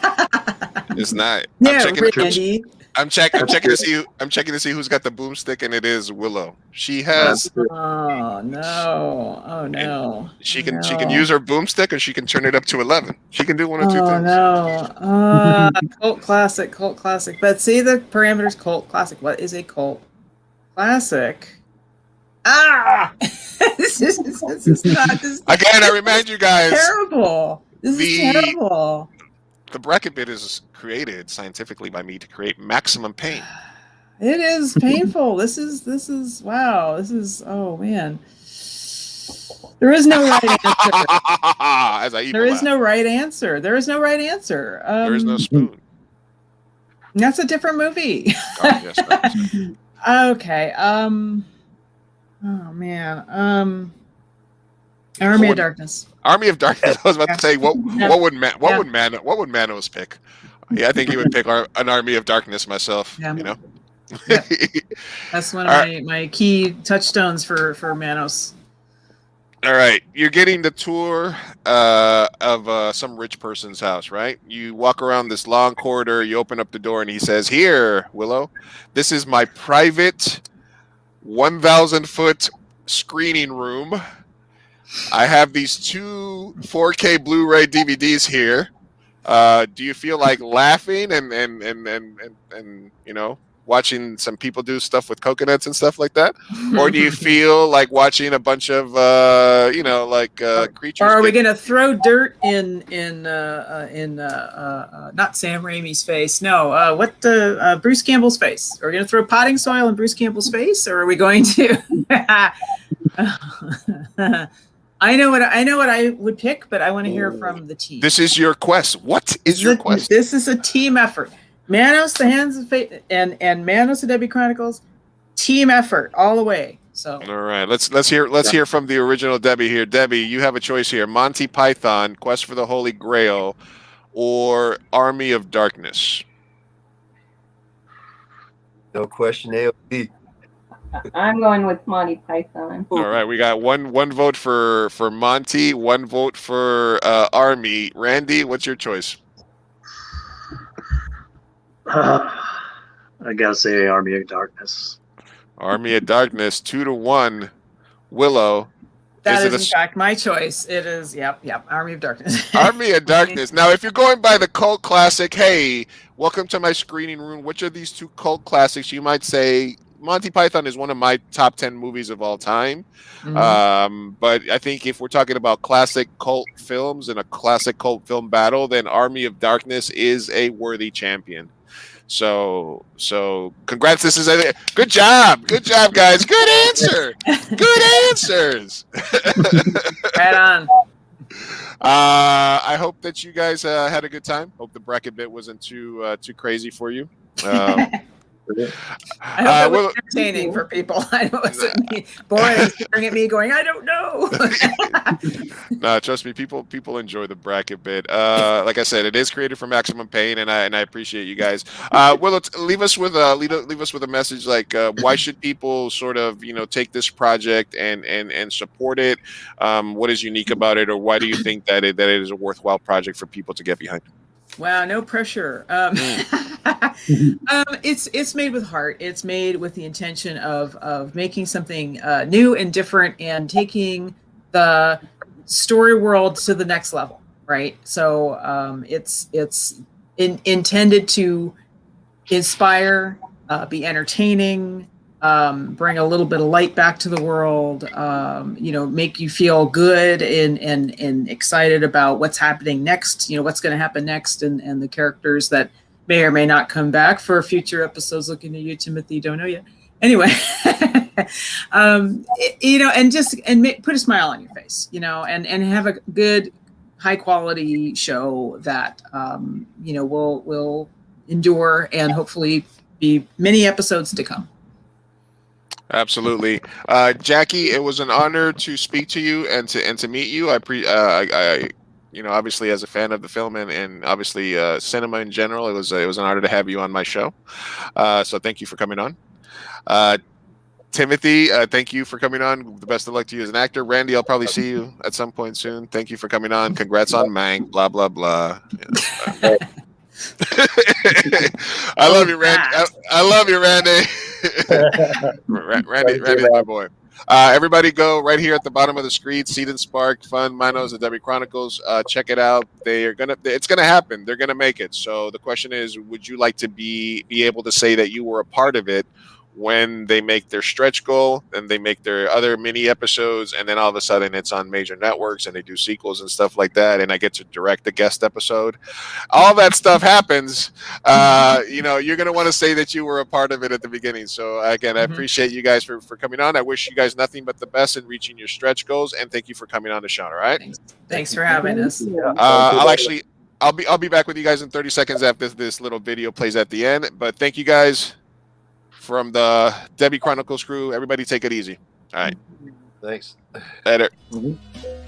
Speaker 6: It's not.
Speaker 7: Randy.
Speaker 6: I'm checking to see. I'm checking to see who's got the boomstick, and it is Willow. She has.
Speaker 7: Oh no!
Speaker 6: She can use her boomstick, or she can turn it up to 11. She can do one of two things.
Speaker 7: Oh no! Cult classic. But see the parameters. Cult classic. What is a cult classic? This is not.
Speaker 6: Again, I remind you guys.
Speaker 7: Terrible. This is terrible.
Speaker 6: The bracket bit is created scientifically by me to create maximum pain.
Speaker 7: It is painful. This is wow. This is oh man. There is no right answer. There is no right answer. There is no right answer.
Speaker 6: There is no spoon.
Speaker 7: That's a different movie.
Speaker 6: Oh, yes,
Speaker 7: okay. Oh man. Army of Darkness.
Speaker 6: Army of Darkness. I was about to say what would Manos pick? Yeah, I think he would pick an Army of Darkness myself.
Speaker 7: Yeah.
Speaker 6: You know.
Speaker 7: Yeah. That's one of my key touchstones for Manos.
Speaker 6: All right, you're getting the tour of some rich person's house, right? You walk around this long corridor, you open up the door, and he says, "Here, Willow, this is my private 1,000-foot screening room. I have these 2 4K Blu-ray DVDs here. Do you feel like laughing and watching some people do stuff with coconuts and stuff like that, or do you feel like watching a bunch of creatures?
Speaker 7: Or are we gonna throw dirt in not Sam Raimi's face? No, Bruce Campbell's face? Are we gonna throw potting soil in Bruce Campbell's face, or are we going to? I know what I would pick, but I want to hear from the team.
Speaker 6: This is your quest. What is your quest?
Speaker 7: This is a team effort. Manos, the Hands of Fate, and Manos, the Debbie Chronicles, team effort all the way. So
Speaker 6: all right, let's hear from the original Debbie here. Debbie, you have a choice here: Monty Python, Quest for the Holy Grail, or Army of Darkness.
Speaker 10: No question, AOD.
Speaker 8: I'm going with Monty Python.
Speaker 6: All right, we got one vote for Monty, 1 vote for Army. Randy, what's your choice?
Speaker 11: I gotta say Army of Darkness.
Speaker 6: Army of Darkness, 2-1. Willow.
Speaker 7: That is in fact my choice. It is, yep, Army of Darkness.
Speaker 6: Army of Darkness. Now, if you're going by the cult classic, hey, welcome to my screening room. Which of these 2 cult classics you might say? Monty Python is one of my top 10 movies of all time. Mm-hmm. But I think if we're talking about classic cult films and a classic cult film battle, then Army of Darkness is a worthy champion. So congrats. This is a good job, guys. Good answer. Good answers.
Speaker 7: Right on.
Speaker 6: I hope that you guys had a good time. Hope the bracket bit wasn't too crazy for you.
Speaker 7: I hope that was entertaining for people. I know it wasn't me boring, staring at me, going, "I don't know."
Speaker 6: No, trust me, people enjoy the bracket bit. Like I said, it is created for maximum pain, and I appreciate you guys. Willow, leave us with a message. Like, why should people sort of take this project and support it? What is unique about it, or why do you think that it is a worthwhile project for people to get behind?
Speaker 7: Wow, no pressure. It's made with heart. It's made with the intention of making something new and different, and taking the story world to the next level, right? So it's intended to inspire, be entertaining, bring a little bit of light back to the world, make you feel good and excited about what's happening next, what's going to happen next, and the characters that may or may not come back for future episodes. Looking at you, Timothy, don't know yet. Anyway, and put a smile on your face, and have a good, high quality show that, will endure and hopefully be many episodes to come.
Speaker 6: Absolutely. Jackie, it was an honor to speak to you and to meet you. I obviously, as a fan of the film and obviously cinema in general, it was an honor to have you on my show. So thank you for coming on. Timothy, thank you for coming on. The best of luck to you as an actor. Randy, I'll probably see you at some point soon. Thank you for coming on. Congrats on Mank. Blah blah blah. I love you, Randy. I love you, Randy. Randy's my boy. Everybody go right here at the bottom of the screen. Seed and Spark, Fund, Manos, the Debbie Chronicles. Check it out. It's gonna happen. They're gonna make it. So the question is, would you like to be able to say that you were a part of it when they make their stretch goal and they make their other mini episodes, and then all of a sudden it's on major networks and they do sequels and stuff like that, and I get to direct a guest episode? All that stuff happens. You're going to want to say that you were a part of it at the beginning. So again, I appreciate you guys for coming on. I wish you guys nothing but the best in reaching your stretch goals, and thank you for coming on the show. All right.
Speaker 7: Thanks for having us.
Speaker 6: I'll be back with you guys in 30 seconds after this little video plays at the end, but thank you guys. From the Debbie Chronicles crew, everybody take it easy. All right.
Speaker 10: Thanks.
Speaker 6: Later.
Speaker 10: Mm-hmm.